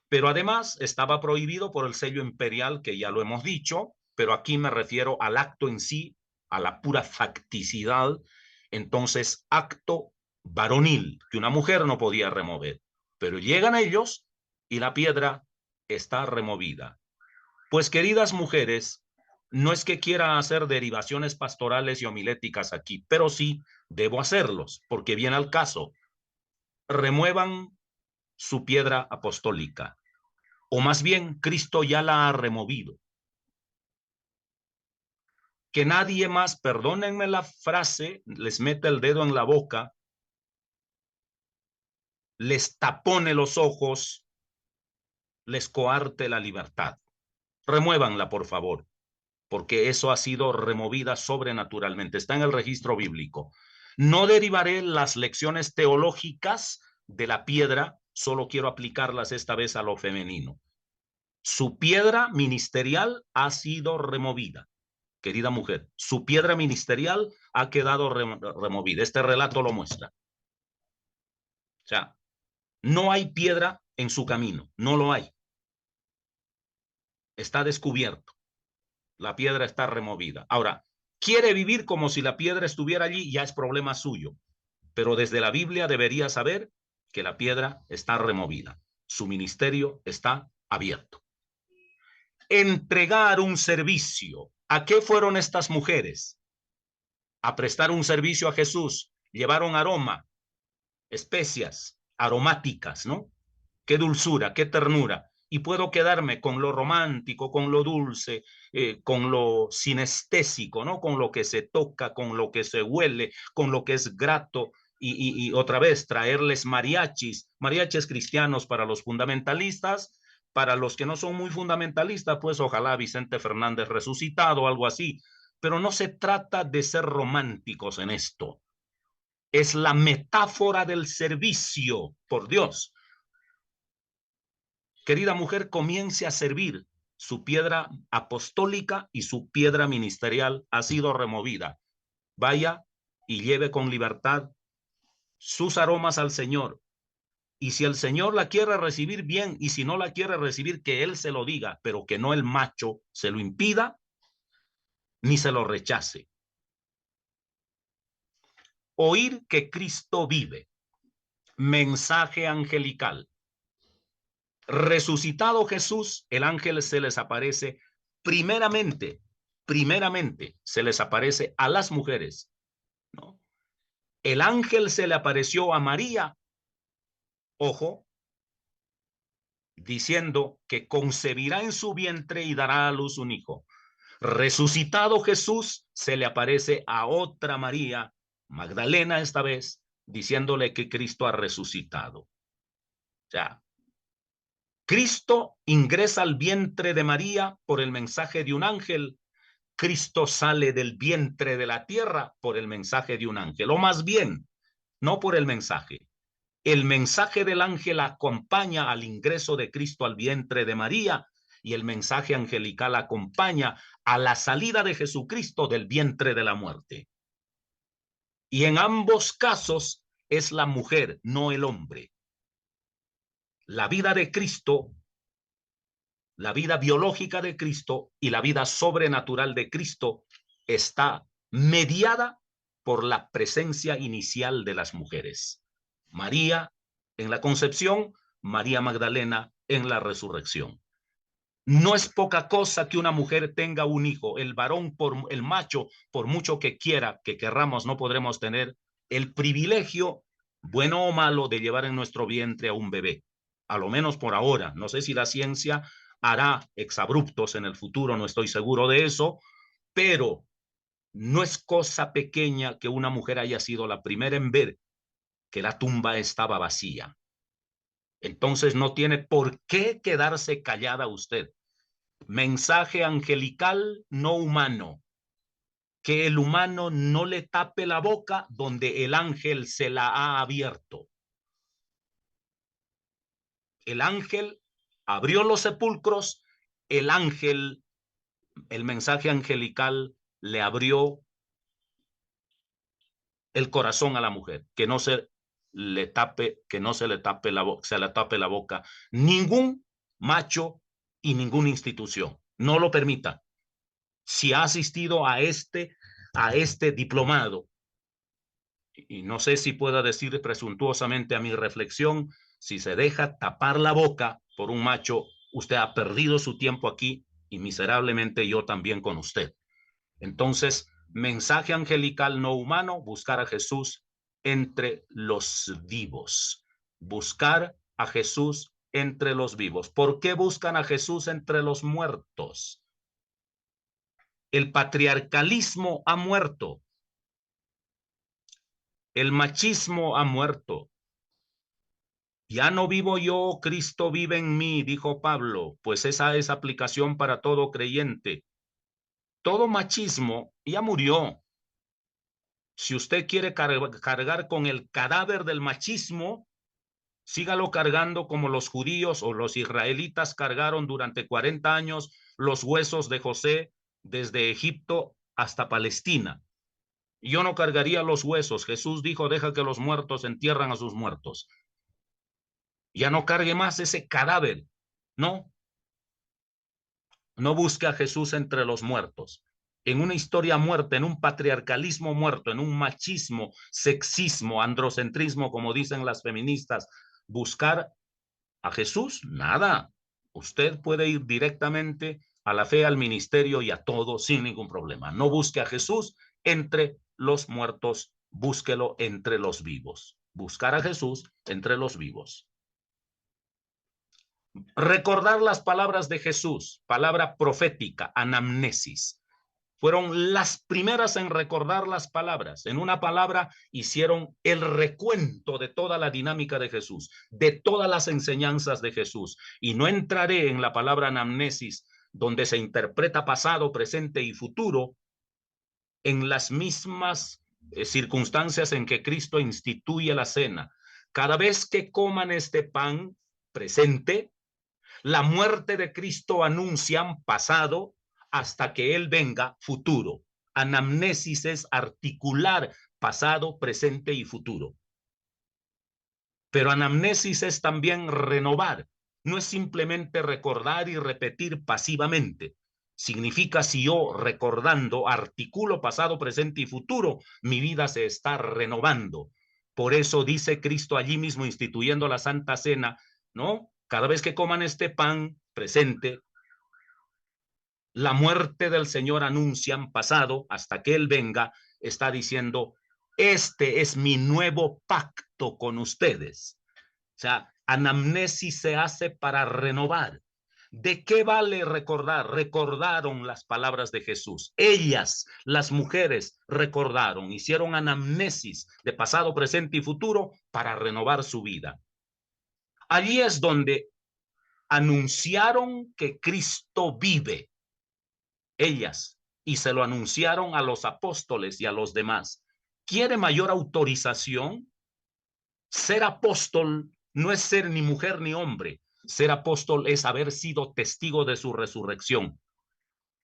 Pero además estaba prohibido por el sello imperial, que ya lo hemos dicho, pero aquí me refiero al acto en sí, a la pura facticidad. Entonces, acto varonil, que una mujer no podía remover. Pero llegan ellos y la piedra está removida. Pues, queridas mujeres, no es que quiera hacer derivaciones pastorales y homiléticas aquí, pero sí debo hacerlos, porque viene al caso. Remuevan su piedra apostólica, o más bien Cristo ya la ha removido. Que nadie más, perdónenme la frase, les mete el dedo en la boca, les tapone los ojos, les coarte la libertad. Remuévanla, por favor, porque eso ha sido removida sobrenaturalmente. Está en el registro bíblico. No derivaré las lecciones teológicas de la piedra, solo quiero aplicarlas esta vez a lo femenino. Su piedra ministerial ha sido removida. Querida mujer, su piedra ministerial ha quedado removida. Este relato lo muestra. O sea, no hay piedra en su camino, no lo hay. Está descubierto. La piedra está removida. Ahora, quiere vivir como si la piedra estuviera allí, ya es problema suyo. Pero desde la Biblia debería saber que la piedra está removida. Su ministerio está abierto. Entregar un servicio. ¿A qué fueron estas mujeres? A prestar un servicio a Jesús. Llevaron aroma, especias aromáticas, ¿no? Qué dulzura, qué ternura. Y puedo quedarme con lo romántico, con lo dulce, con lo sinestésico, ¿no? Con lo que se toca, con lo que se huele, con lo que es grato. Y otra vez traerles mariachis cristianos para los fundamentalistas. Para los que no son muy fundamentalistas, pues ojalá Vicente Fernández resucitado o algo así. Pero no se trata de ser románticos en esto. Es la metáfora del servicio, por Dios. Querida mujer, comience a servir. Su piedra apostólica y su piedra ministerial ha sido removida. Vaya y lleve con libertad sus aromas al Señor. Y si el Señor la quiere recibir, bien, y si no la quiere recibir, que Él se lo diga, pero que no el macho se lo impida ni se lo rechace. Oír que Cristo vive. Mensaje angelical. Resucitado Jesús, el ángel se les aparece primeramente se les aparece a las mujeres, ¿no? El ángel se le apareció a María, ojo, diciendo que concebirá en su vientre y dará a luz un hijo. Resucitado Jesús se le aparece a otra María, Magdalena esta vez, diciéndole que Cristo ha resucitado. O sea, Cristo ingresa al vientre de María por el mensaje de un ángel. Cristo sale del vientre de la tierra por el mensaje de un ángel, o más bien, no por el mensaje. El mensaje del ángel acompaña al ingreso de Cristo al vientre de María y el mensaje angelical acompaña a la salida de Jesucristo del vientre de la muerte. Y en ambos casos es la mujer, no el hombre. La vida de Cristo, la vida biológica de Cristo y la vida sobrenatural de Cristo está mediada por la presencia inicial de las mujeres. María en la concepción, María Magdalena en la resurrección. No es poca cosa que una mujer tenga un hijo. El varón, el macho, por mucho que quiera, que querramos, no podremos tener el privilegio, bueno o malo, de llevar en nuestro vientre a un bebé. A lo menos por ahora. No sé si la ciencia hará exabruptos en el futuro, no estoy seguro de eso, pero no es cosa pequeña que una mujer haya sido la primera en ver que la tumba estaba vacía. Entonces no tiene por qué quedarse callada usted. Mensaje angelical no humano. Que el humano no le tape la boca donde el ángel se la ha abierto. El ángel abrió los sepulcros, el ángel, el mensaje angelical le abrió el corazón a la mujer, que no se le tape, que no se le tape la boca, se le tape la boca ningún macho y ninguna institución. No lo permita. Si ha asistido a este diplomado, y no sé si pueda decir presuntuosamente a mi reflexión, si se deja tapar la boca por un macho, usted ha perdido su tiempo aquí y miserablemente yo también con usted. Entonces, mensaje angelical no humano, buscar a Jesús entre los vivos. Buscar a Jesús entre los vivos. ¿Por qué buscan a Jesús entre los muertos? El patriarcalismo ha muerto. El machismo ha muerto. Ya no vivo yo, Cristo vive en mí, dijo Pablo, pues esa es aplicación para todo creyente. Todo machismo ya murió. Si usted quiere cargar con el cadáver del machismo, sígalo cargando como los judíos o los israelitas cargaron durante 40 años los huesos de José desde Egipto hasta Palestina. Yo no cargaría los huesos. Jesús dijo, deja que los muertos entierran a sus muertos. Ya no cargue más ese cadáver. No. No busque a Jesús entre los muertos. En una historia muerta, en un patriarcalismo muerto, en un machismo, sexismo, androcentrismo, como dicen las feministas, buscar a Jesús, nada. Usted puede ir directamente a la fe, al ministerio y a todo sin ningún problema. No busque a Jesús entre los muertos, búsquelo entre los vivos. Buscar a Jesús entre los vivos. Recordar las palabras de Jesús, palabra profética, anamnesis. Fueron las primeras en recordar las palabras. En una palabra hicieron el recuento de toda la dinámica de Jesús, de todas las enseñanzas de Jesús. Y no entraré en la palabra anamnesis, donde se interpreta pasado, presente y futuro, en las mismas circunstancias en que Cristo instituye la cena. Cada vez que coman este pan presente, la muerte de Cristo anuncian pasado, hasta que Él venga, futuro. Anamnesis es articular pasado, presente y futuro. Pero anamnesis es también renovar. No es simplemente recordar y repetir pasivamente. Significa, si yo recordando articulo pasado, presente y futuro, mi vida se está renovando. Por eso dice Cristo allí mismo instituyendo la Santa Cena, ¿no? Cada vez que coman este pan presente, la muerte del Señor anuncian pasado hasta que Él venga, está diciendo, este es mi nuevo pacto con ustedes. O sea, anamnesis se hace para renovar. ¿De qué vale recordar? Recordaron las palabras de Jesús. Ellas, las mujeres, recordaron, hicieron anamnesis de pasado, presente y futuro para renovar su vida. Allí es donde anunciaron que Cristo vive. Ellas, y se lo anunciaron a los apóstoles y a los demás. ¿Quiere mayor autorización? Ser apóstol no es ser ni mujer ni hombre. Ser apóstol es haber sido testigo de su resurrección.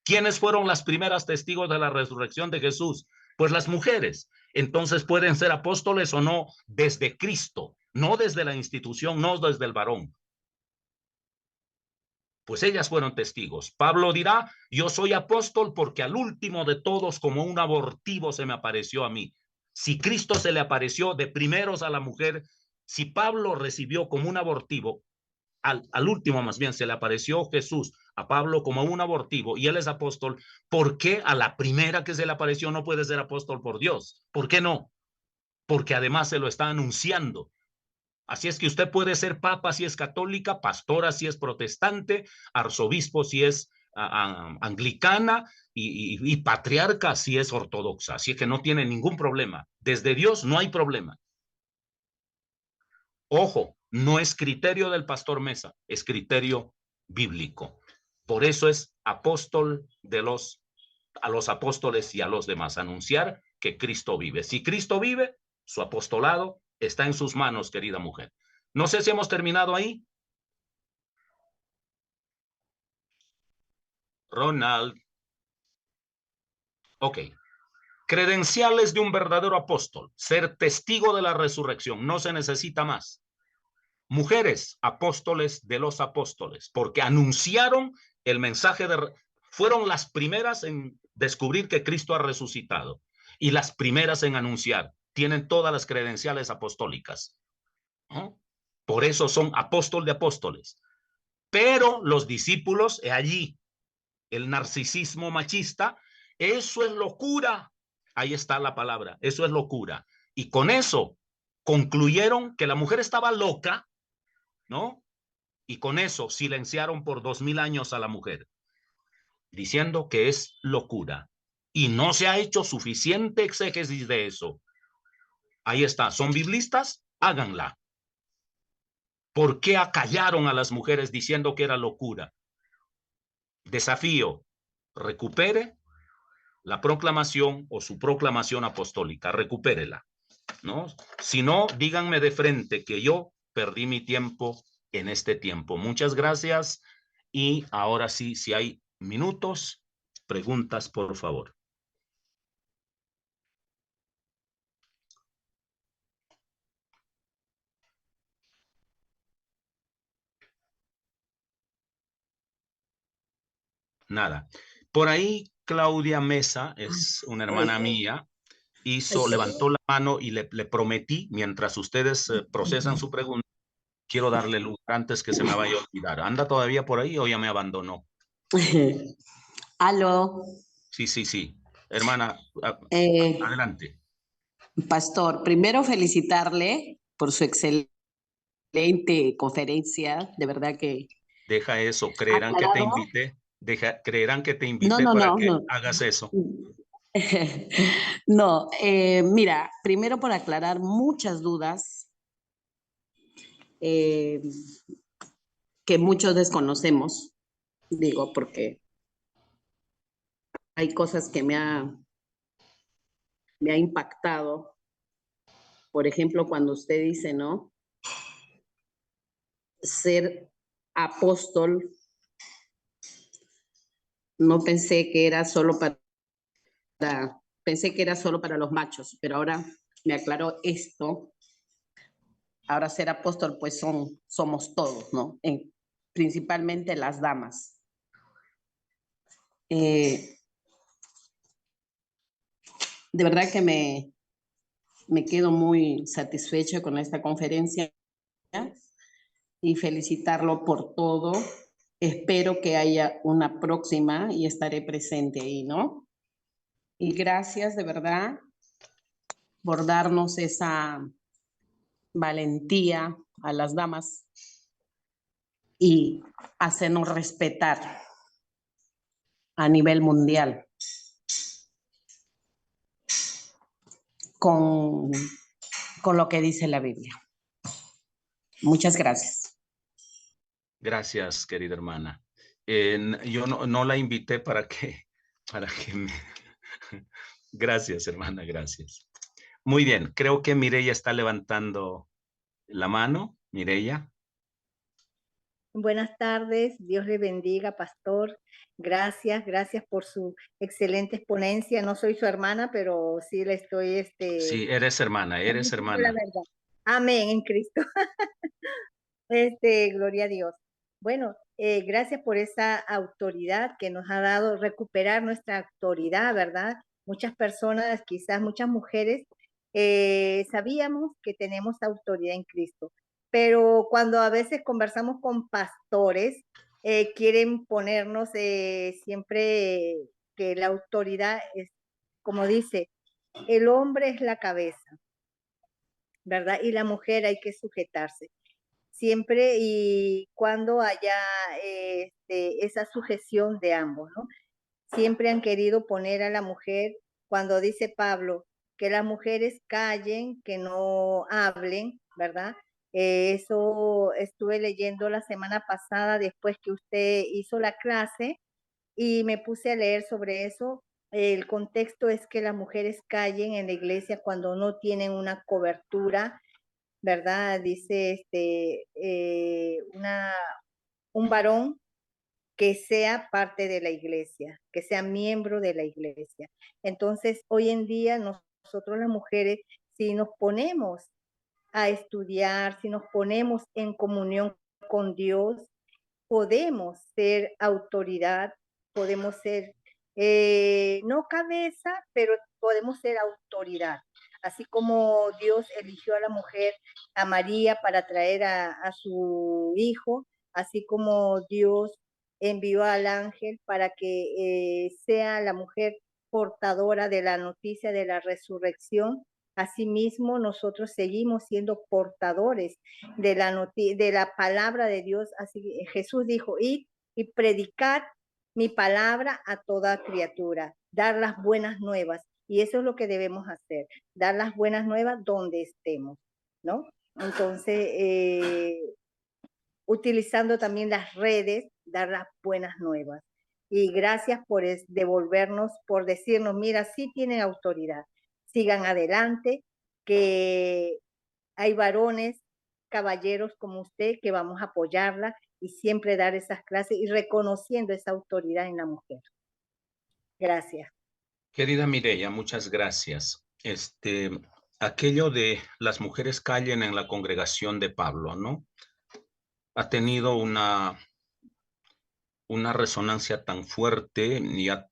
¿Quiénes fueron las primeras testigos de la resurrección de Jesús? Pues las mujeres. Entonces pueden ser apóstoles o no desde Cristo, no desde la institución, no desde el varón. Pues ellas fueron testigos. Pablo dirá, yo soy apóstol porque al último de todos, como un abortivo, se me apareció a mí. Si Cristo se le apareció de primeros a la mujer, si Pablo recibió como un abortivo, al último más bien se le apareció Jesús a Pablo como un abortivo y él es apóstol, ¿por qué a la primera que se le apareció no puede ser apóstol por Dios? ¿Por qué no? Porque además se lo está anunciando. Así es que usted puede ser papa si es católica, pastora si es protestante, arzobispo si es anglicana y patriarca si es ortodoxa. Así es que no tiene ningún problema. Desde Dios no hay problema. Ojo, no es criterio del pastor Mesa, es criterio bíblico. Por eso es apóstol a los apóstoles y a los demás, anunciar que Cristo vive. Si Cristo vive, su apostolado está en sus manos, querida mujer. No sé si hemos terminado ahí. Ronald. Ok. Credenciales de un verdadero apóstol. Ser testigo de la resurrección. No se necesita más. Mujeres, apóstoles de los apóstoles, porque anunciaron el mensaje fueron las primeras en descubrir que Cristo ha resucitado y las primeras en anunciar. Tienen todas las credenciales apostólicas, ¿no? Por eso son apóstol de apóstoles. Pero los discípulos, allí, el narcisismo machista, eso es locura. Ahí está la palabra, eso es locura. Y con eso concluyeron que la mujer estaba loca, ¿no? Y con eso silenciaron por 2000 años a la mujer, diciendo que es locura. Y no se ha hecho suficiente exégesis de eso. Ahí está, ¿son biblistas? Háganla. ¿Por qué acallaron a las mujeres diciendo que era locura? Desafío, recupere la proclamación o su proclamación apostólica, recupérela, ¿no? Si no, díganme de frente que yo perdí mi tiempo en este tiempo. Muchas gracias. Y ahora sí, si hay minutos, preguntas, por favor. Nada. Por ahí Claudia Mesa, es una hermana mía, levantó la mano y le prometí, mientras ustedes procesan su pregunta, quiero darle luz antes que se me vaya a olvidar. ¿Anda todavía por ahí o ya me abandonó? Aló. Sí. Hermana, adelante. Pastor, primero felicitarle por su excelente conferencia. De verdad que... Deja eso. Creerán que te invité. Creerán que te invité No. hagas eso. No, mira, primero por aclarar muchas dudas que muchos desconocemos, digo, porque hay cosas que me ha impactado. Por ejemplo, cuando usted dice, ¿no? Ser apóstol, no pensé que era solo pensé que era solo para los machos, pero ahora me aclaró esto. Ahora ser apóstol, pues somos todos, ¿no? Principalmente las damas. De verdad que me quedo muy satisfecha con esta conferencia y felicitarlo por todo. Espero que haya una próxima y estaré presente ahí, ¿no? Y gracias de verdad por darnos esa valentía a las damas y hacernos respetar a nivel mundial con lo que dice la Biblia. Muchas gracias. Gracias, querida hermana. Yo no la invité para que me... Gracias, hermana, gracias. Muy bien, creo que Mireya está levantando la mano. Mireya. Buenas tardes, Dios le bendiga, pastor. Gracias por su excelente exponencia. No soy su hermana, pero sí le estoy... Sí, eres hermana. La verdad. Amén, en Cristo. Gloria a Dios. Bueno, gracias por esa autoridad que nos ha dado, recuperar nuestra autoridad, ¿verdad? Muchas personas, quizás muchas mujeres, sabíamos que tenemos autoridad en Cristo, pero cuando a veces conversamos con pastores, quieren ponernos siempre que la autoridad es, como dice, el hombre es la cabeza, ¿verdad? Y la mujer hay que sujetarse. Siempre y cuando haya esa sujeción de ambos, ¿no? Siempre han querido poner a la mujer, cuando dice Pablo, que las mujeres callen, que no hablen, ¿verdad? Eso estuve leyendo la semana pasada después que usted hizo la clase y me puse a leer sobre eso. El contexto es que las mujeres callen en la iglesia cuando no tienen una cobertura, ¿verdad? Dice un varón que sea parte de la iglesia, que sea miembro de la iglesia. Entonces, hoy en día nosotros las mujeres, si nos ponemos a estudiar, si nos ponemos en comunión con Dios, podemos ser autoridad, podemos ser, no cabeza, pero podemos ser autoridad. Así como Dios eligió a la mujer, a María, para traer a su hijo, así como Dios envió al ángel para que sea la mujer portadora de la noticia de la resurrección. Asimismo, nosotros seguimos siendo portadores de la palabra de Dios. Así Jesús dijo, id y predicar mi palabra a toda criatura, dar las buenas nuevas. Y eso es lo que debemos hacer, dar las buenas nuevas donde estemos, ¿no? Entonces, utilizando también las redes, dar las buenas nuevas. Y gracias por devolvernos, por decirnos, mira, sí tienen autoridad, sigan adelante, que hay varones, caballeros como usted, que vamos a apoyarla y siempre dar esas clases y reconociendo esa autoridad en la mujer. Gracias. Querida Mireya, muchas gracias. Aquello de las mujeres callen en la congregación de Pablo, ¿no? Ha tenido una resonancia tan fuerte y ha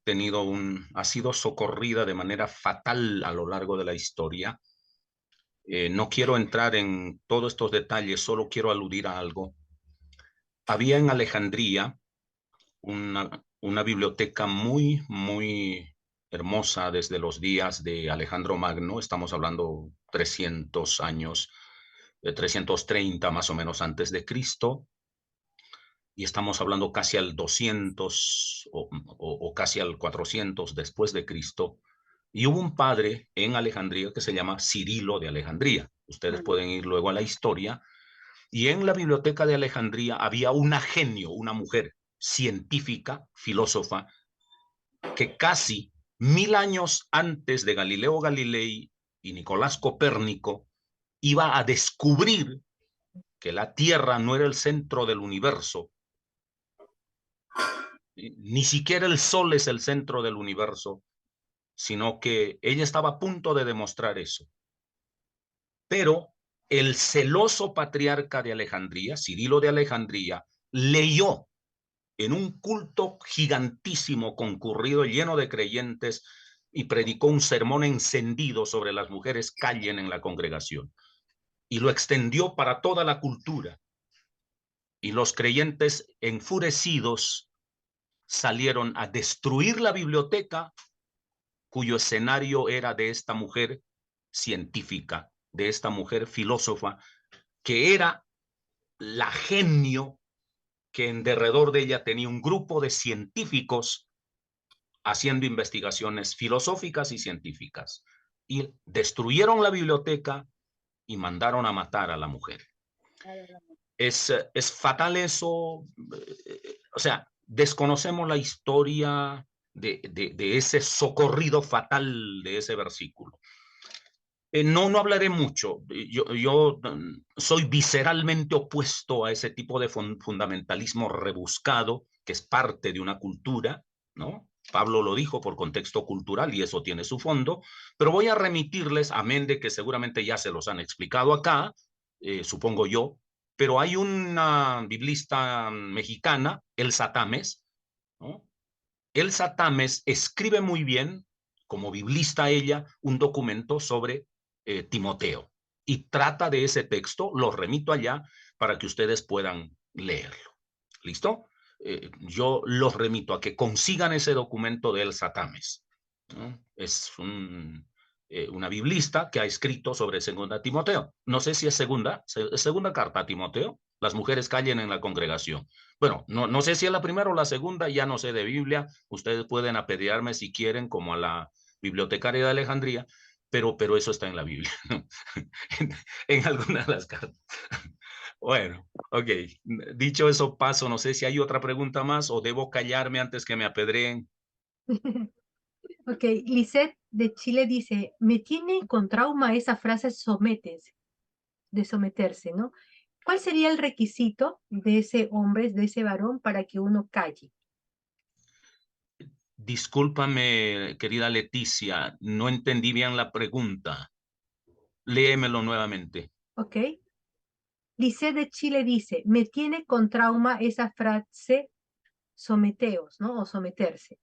sido socorrida de manera fatal a lo largo de la historia. No quiero entrar en todos estos detalles, solo quiero aludir a algo. Había en Alejandría una biblioteca muy, muy hermosa desde los días de Alejandro Magno. Estamos hablando 300 años, 330 más o menos antes de Cristo. Y estamos hablando casi al 200 o casi al 400 después de Cristo. Y hubo un padre en Alejandría que se llama Cirilo de Alejandría. Ustedes pueden ir luego a la historia. Y en la biblioteca de Alejandría había una genio, una mujer científica, filósofa, que casi 1000 años antes de Galileo Galilei y Nicolás Copérnico iba a descubrir que la Tierra no era el centro del universo, ni siquiera el Sol es el centro del universo, sino que ella estaba a punto de demostrar eso. Pero el celoso patriarca de Alejandría, Cirilo de Alejandría, leyó en un culto gigantísimo, concurrido, lleno de creyentes, y predicó un sermón encendido sobre las mujeres callen en la congregación. Y lo extendió para toda la cultura. Y los creyentes enfurecidos salieron a destruir la biblioteca, cuyo escenario era de esta mujer científica, de esta mujer filósofa, que era la genio que en derredor de ella tenía un grupo de científicos haciendo investigaciones filosóficas y científicas. Y destruyeron la biblioteca y mandaron a matar a la mujer. Es fatal eso. O sea, desconocemos la historia de ese socorrido fatal de ese versículo. No hablaré mucho. Yo soy visceralmente opuesto a ese tipo de fundamentalismo rebuscado, que es parte de una cultura, ¿no? Pablo lo dijo por contexto cultural y eso tiene su fondo, pero voy a remitirles, amén de que seguramente ya se los han explicado acá, supongo yo, pero hay una biblista mexicana, Elsa Tames, ¿no? Elsa Tames escribe muy bien, como biblista ella, un documento sobre Timoteo, y trata de ese texto. Los remito allá para que ustedes puedan leerlo. ¿Listo? Yo los remito a que consigan ese documento de Elsa Tames, ¿no? Es una biblista que ha escrito sobre segunda Timoteo. No sé si es segunda carta a Timoteo. Las mujeres callen en la congregación. Bueno, no sé si es la primera o la segunda, ya no sé de Biblia. Ustedes pueden apedrearme si quieren, como a la bibliotecaria de Alejandría, pero eso está en la Biblia, ¿no? en algunas de las cartas. Bueno, ok. Dicho eso, paso. No sé si hay otra pregunta más o debo callarme antes que me apedreen. Ok, Lisette de Chile dice, me tiene con trauma esa frase sometes, de someterse, ¿no? ¿Cuál sería el requisito de ese hombre, de ese varón, para que uno calle? Discúlpame, querida Leticia, no entendí bien la pregunta. Léemelo nuevamente. Ok. Lisette de Chile dice, me tiene con trauma esa frase someteos, ¿no? O someterse.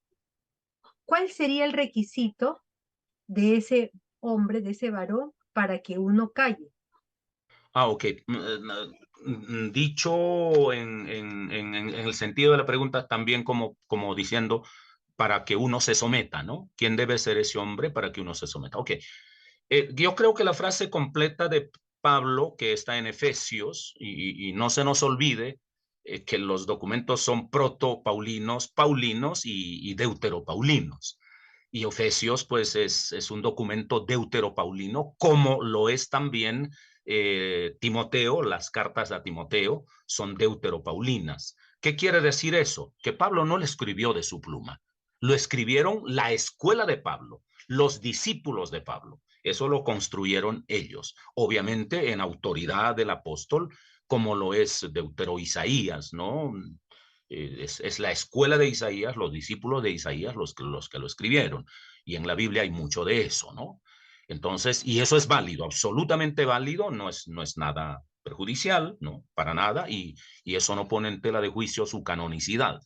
¿Cuál sería el requisito de ese hombre, de ese varón, para que uno calle? Ok. Dicho en el sentido de la pregunta, también como diciendo, para que uno se someta, ¿no? ¿Quién debe ser ese hombre para que uno se someta? Ok. Yo creo que la frase completa de Pablo, que está en Efesios, y no se nos olvide que los documentos son proto-paulinos, paulinos y deuteropaulinos. Y Efesios, pues, es un documento deuteropaulino, como lo es también Timoteo. Las cartas a Timoteo son deuteropaulinas. ¿Qué quiere decir eso? Que Pablo no lo escribió de su pluma. Lo escribieron la escuela de Pablo, los discípulos de Pablo. Eso lo construyeron ellos, obviamente en autoridad del apóstol, como lo es Deutero Isaías, ¿no? Es la escuela de Isaías, los discípulos de Isaías, los que lo escribieron. Y en la Biblia hay mucho de eso, ¿no? Entonces, y eso es válido, absolutamente válido, no es nada perjudicial, no, para nada, y eso no pone en tela de juicio su canonicidad.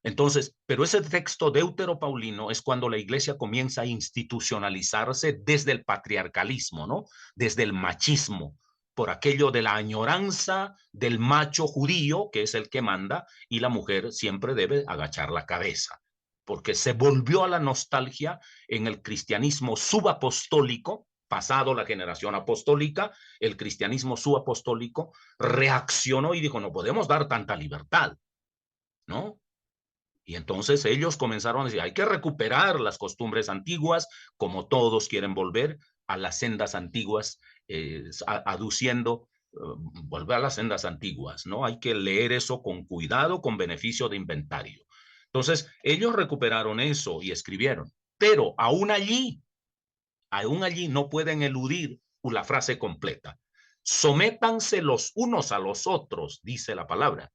Entonces, pero ese texto deuteropaulino es cuando la iglesia comienza a institucionalizarse desde el patriarcalismo, ¿no? Desde el machismo, por aquello de la añoranza del macho judío, que es el que manda, y la mujer siempre debe agachar la cabeza, porque se volvió a la nostalgia en el cristianismo subapostólico. Pasado la generación apostólica, el cristianismo subapostólico reaccionó y dijo, no podemos dar tanta libertad, ¿no? Y entonces ellos comenzaron a decir, hay que recuperar las costumbres antiguas, como todos quieren volver a las sendas antiguas, aduciendo, volver a las sendas antiguas, ¿no? Hay que leer eso con cuidado, con beneficio de inventario. Entonces, ellos recuperaron eso y escribieron, pero aún allí no pueden eludir la frase completa. Sométanse los unos a los otros, dice la palabra.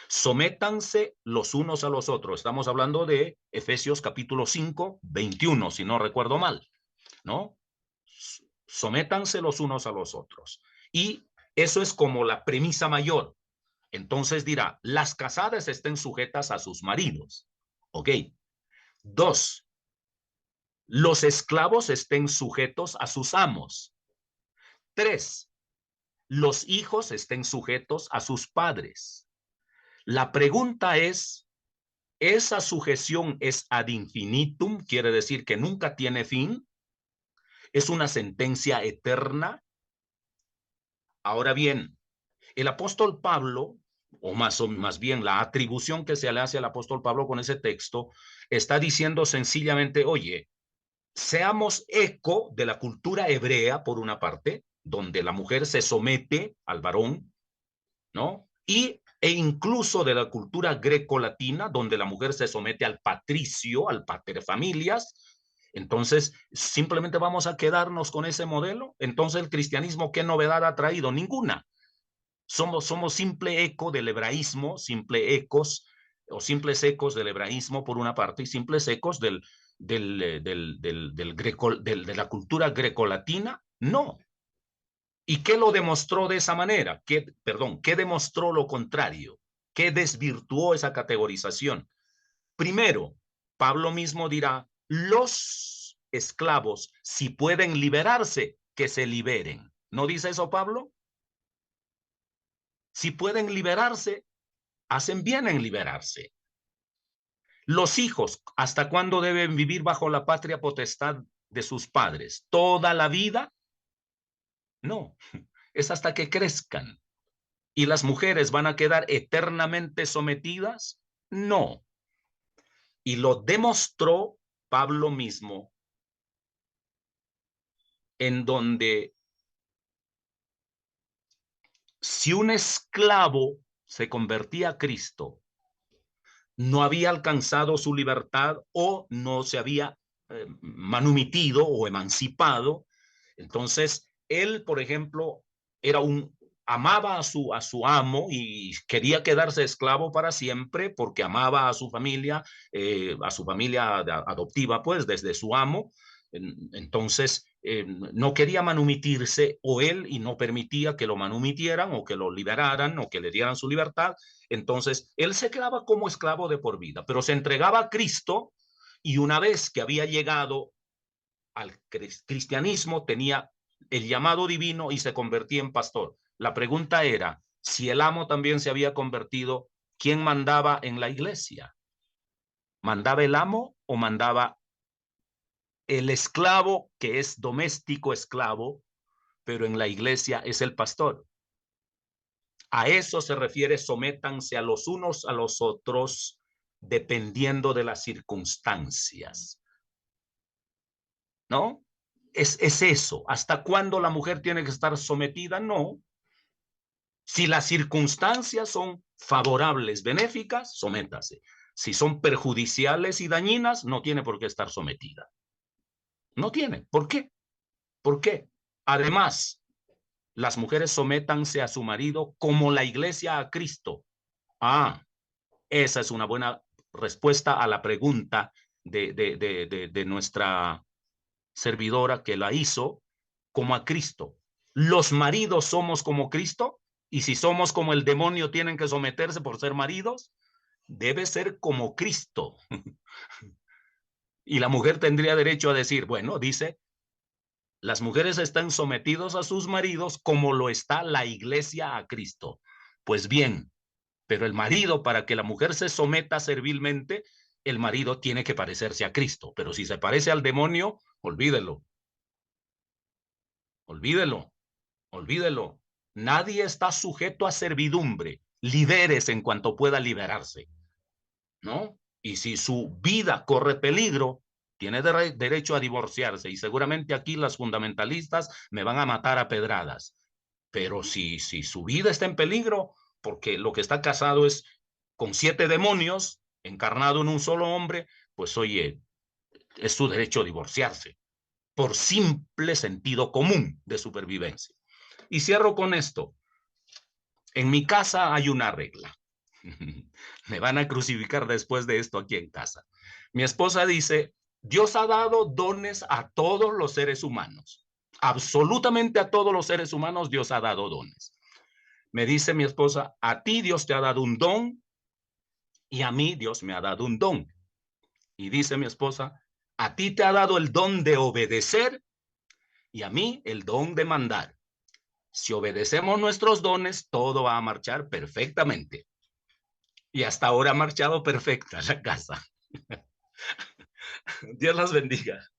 Sométanse los unos a los otros. Estamos hablando de Efesios capítulo 5, 21, si no recuerdo mal, ¿no? Sométanse los unos a los otros. Y eso es como la premisa mayor. Entonces dirá, las casadas estén sujetas a sus maridos. Ok. 2, los esclavos estén sujetos a sus amos. 3, los hijos estén sujetos a sus padres. La pregunta es, ¿esa sujeción es ad infinitum? Quiere decir que nunca tiene fin. ¿Es una sentencia eterna? Ahora bien, el apóstol Pablo, o más bien la atribución que se le hace al apóstol Pablo con ese texto, está diciendo sencillamente, oye, seamos eco de la cultura hebrea, por una parte, donde la mujer se somete al varón, ¿no? E incluso de la cultura greco-latina, donde la mujer se somete al patricio, al paterfamilias. Entonces, simplemente vamos a quedarnos con ese modelo. Entonces, el cristianismo, ¿qué novedad ha traído? Ninguna. Somos simple eco del hebraísmo, simples ecos del hebraísmo por una parte y simples ecos de la cultura grecolatina. No. ¿Y qué lo demostró de esa manera? ¿Qué demostró lo contrario? ¿Qué desvirtuó esa categorización? Primero, Pablo mismo dirá, los esclavos, si pueden liberarse, que se liberen. ¿No dice eso Pablo? Si pueden liberarse, hacen bien en liberarse. Los hijos, ¿hasta cuándo deben vivir bajo la patria potestad de sus padres? ¿Toda la vida? No, es hasta que crezcan. ¿Y las mujeres van a quedar eternamente sometidas? No. Y lo demostró Pablo mismo en donde si un esclavo se convertía a Cristo, no había alcanzado su libertad o no se había manumitido o emancipado. Entonces, él, por ejemplo, amaba a su amo y quería quedarse esclavo para siempre porque amaba a su familia adoptiva, pues, desde su amo. Entonces, no quería manumitirse y no permitía que lo manumitieran o que lo liberaran o que le dieran su libertad. Entonces, él se quedaba como esclavo de por vida, pero se entregaba a Cristo y una vez que había llegado al cristianismo, tenía el llamado divino y se convertía en pastor. La pregunta era, si el amo también se había convertido, ¿quién mandaba en la iglesia? ¿Mandaba el amo o mandaba el esclavo, que es doméstico esclavo, pero en la iglesia es el pastor? A eso se refiere, sométanse a los unos a los otros, dependiendo de las circunstancias. ¿No? Es eso. ¿Hasta cuándo la mujer tiene que estar sometida? No. Si las circunstancias son favorables, benéficas, sométase. Si son perjudiciales y dañinas, no tiene por qué estar sometida. No tiene. ¿Por qué? ¿Por qué? Además, las mujeres sométanse a su marido como la iglesia a Cristo. Esa es una buena respuesta a la pregunta de nuestra servidora que la hizo, como a Cristo. ¿Los maridos somos como Cristo? Y si somos como el demonio, ¿tienen que someterse por ser maridos? Debe ser como Cristo. Y la mujer tendría derecho a decir, bueno, dice, las mujeres están sometidos a sus maridos como lo está la iglesia a Cristo. Pues bien, pero el marido, para que la mujer se someta servilmente, el marido tiene que parecerse a Cristo. Pero si se parece al demonio, olvídelo. Olvídelo. Olvídelo. Nadie está sujeto a servidumbre. Libérese en cuanto pueda liberarse, ¿no? Y si su vida corre peligro, tiene derecho a divorciarse. Y seguramente aquí las fundamentalistas me van a matar a pedradas. Pero si su vida está en peligro, porque lo que está casado es con 7 demonios, encarnado en un solo hombre, pues oye, es su derecho a divorciarse, por simple sentido común de supervivencia. Y cierro con esto. En mi casa hay una regla. Me van a crucificar después de esto aquí en casa. Mi esposa dice, Dios ha dado dones a todos los seres humanos. Absolutamente a todos los seres humanos Dios ha dado dones. Me dice mi esposa, a ti Dios te ha dado un don y a mí Dios me ha dado un don. Y dice mi esposa, a ti te ha dado el don de obedecer y a mí el don de mandar. Si obedecemos nuestros dones, todo va a marchar perfectamente. Y hasta ahora ha marchado perfecta la casa. Dios las bendiga.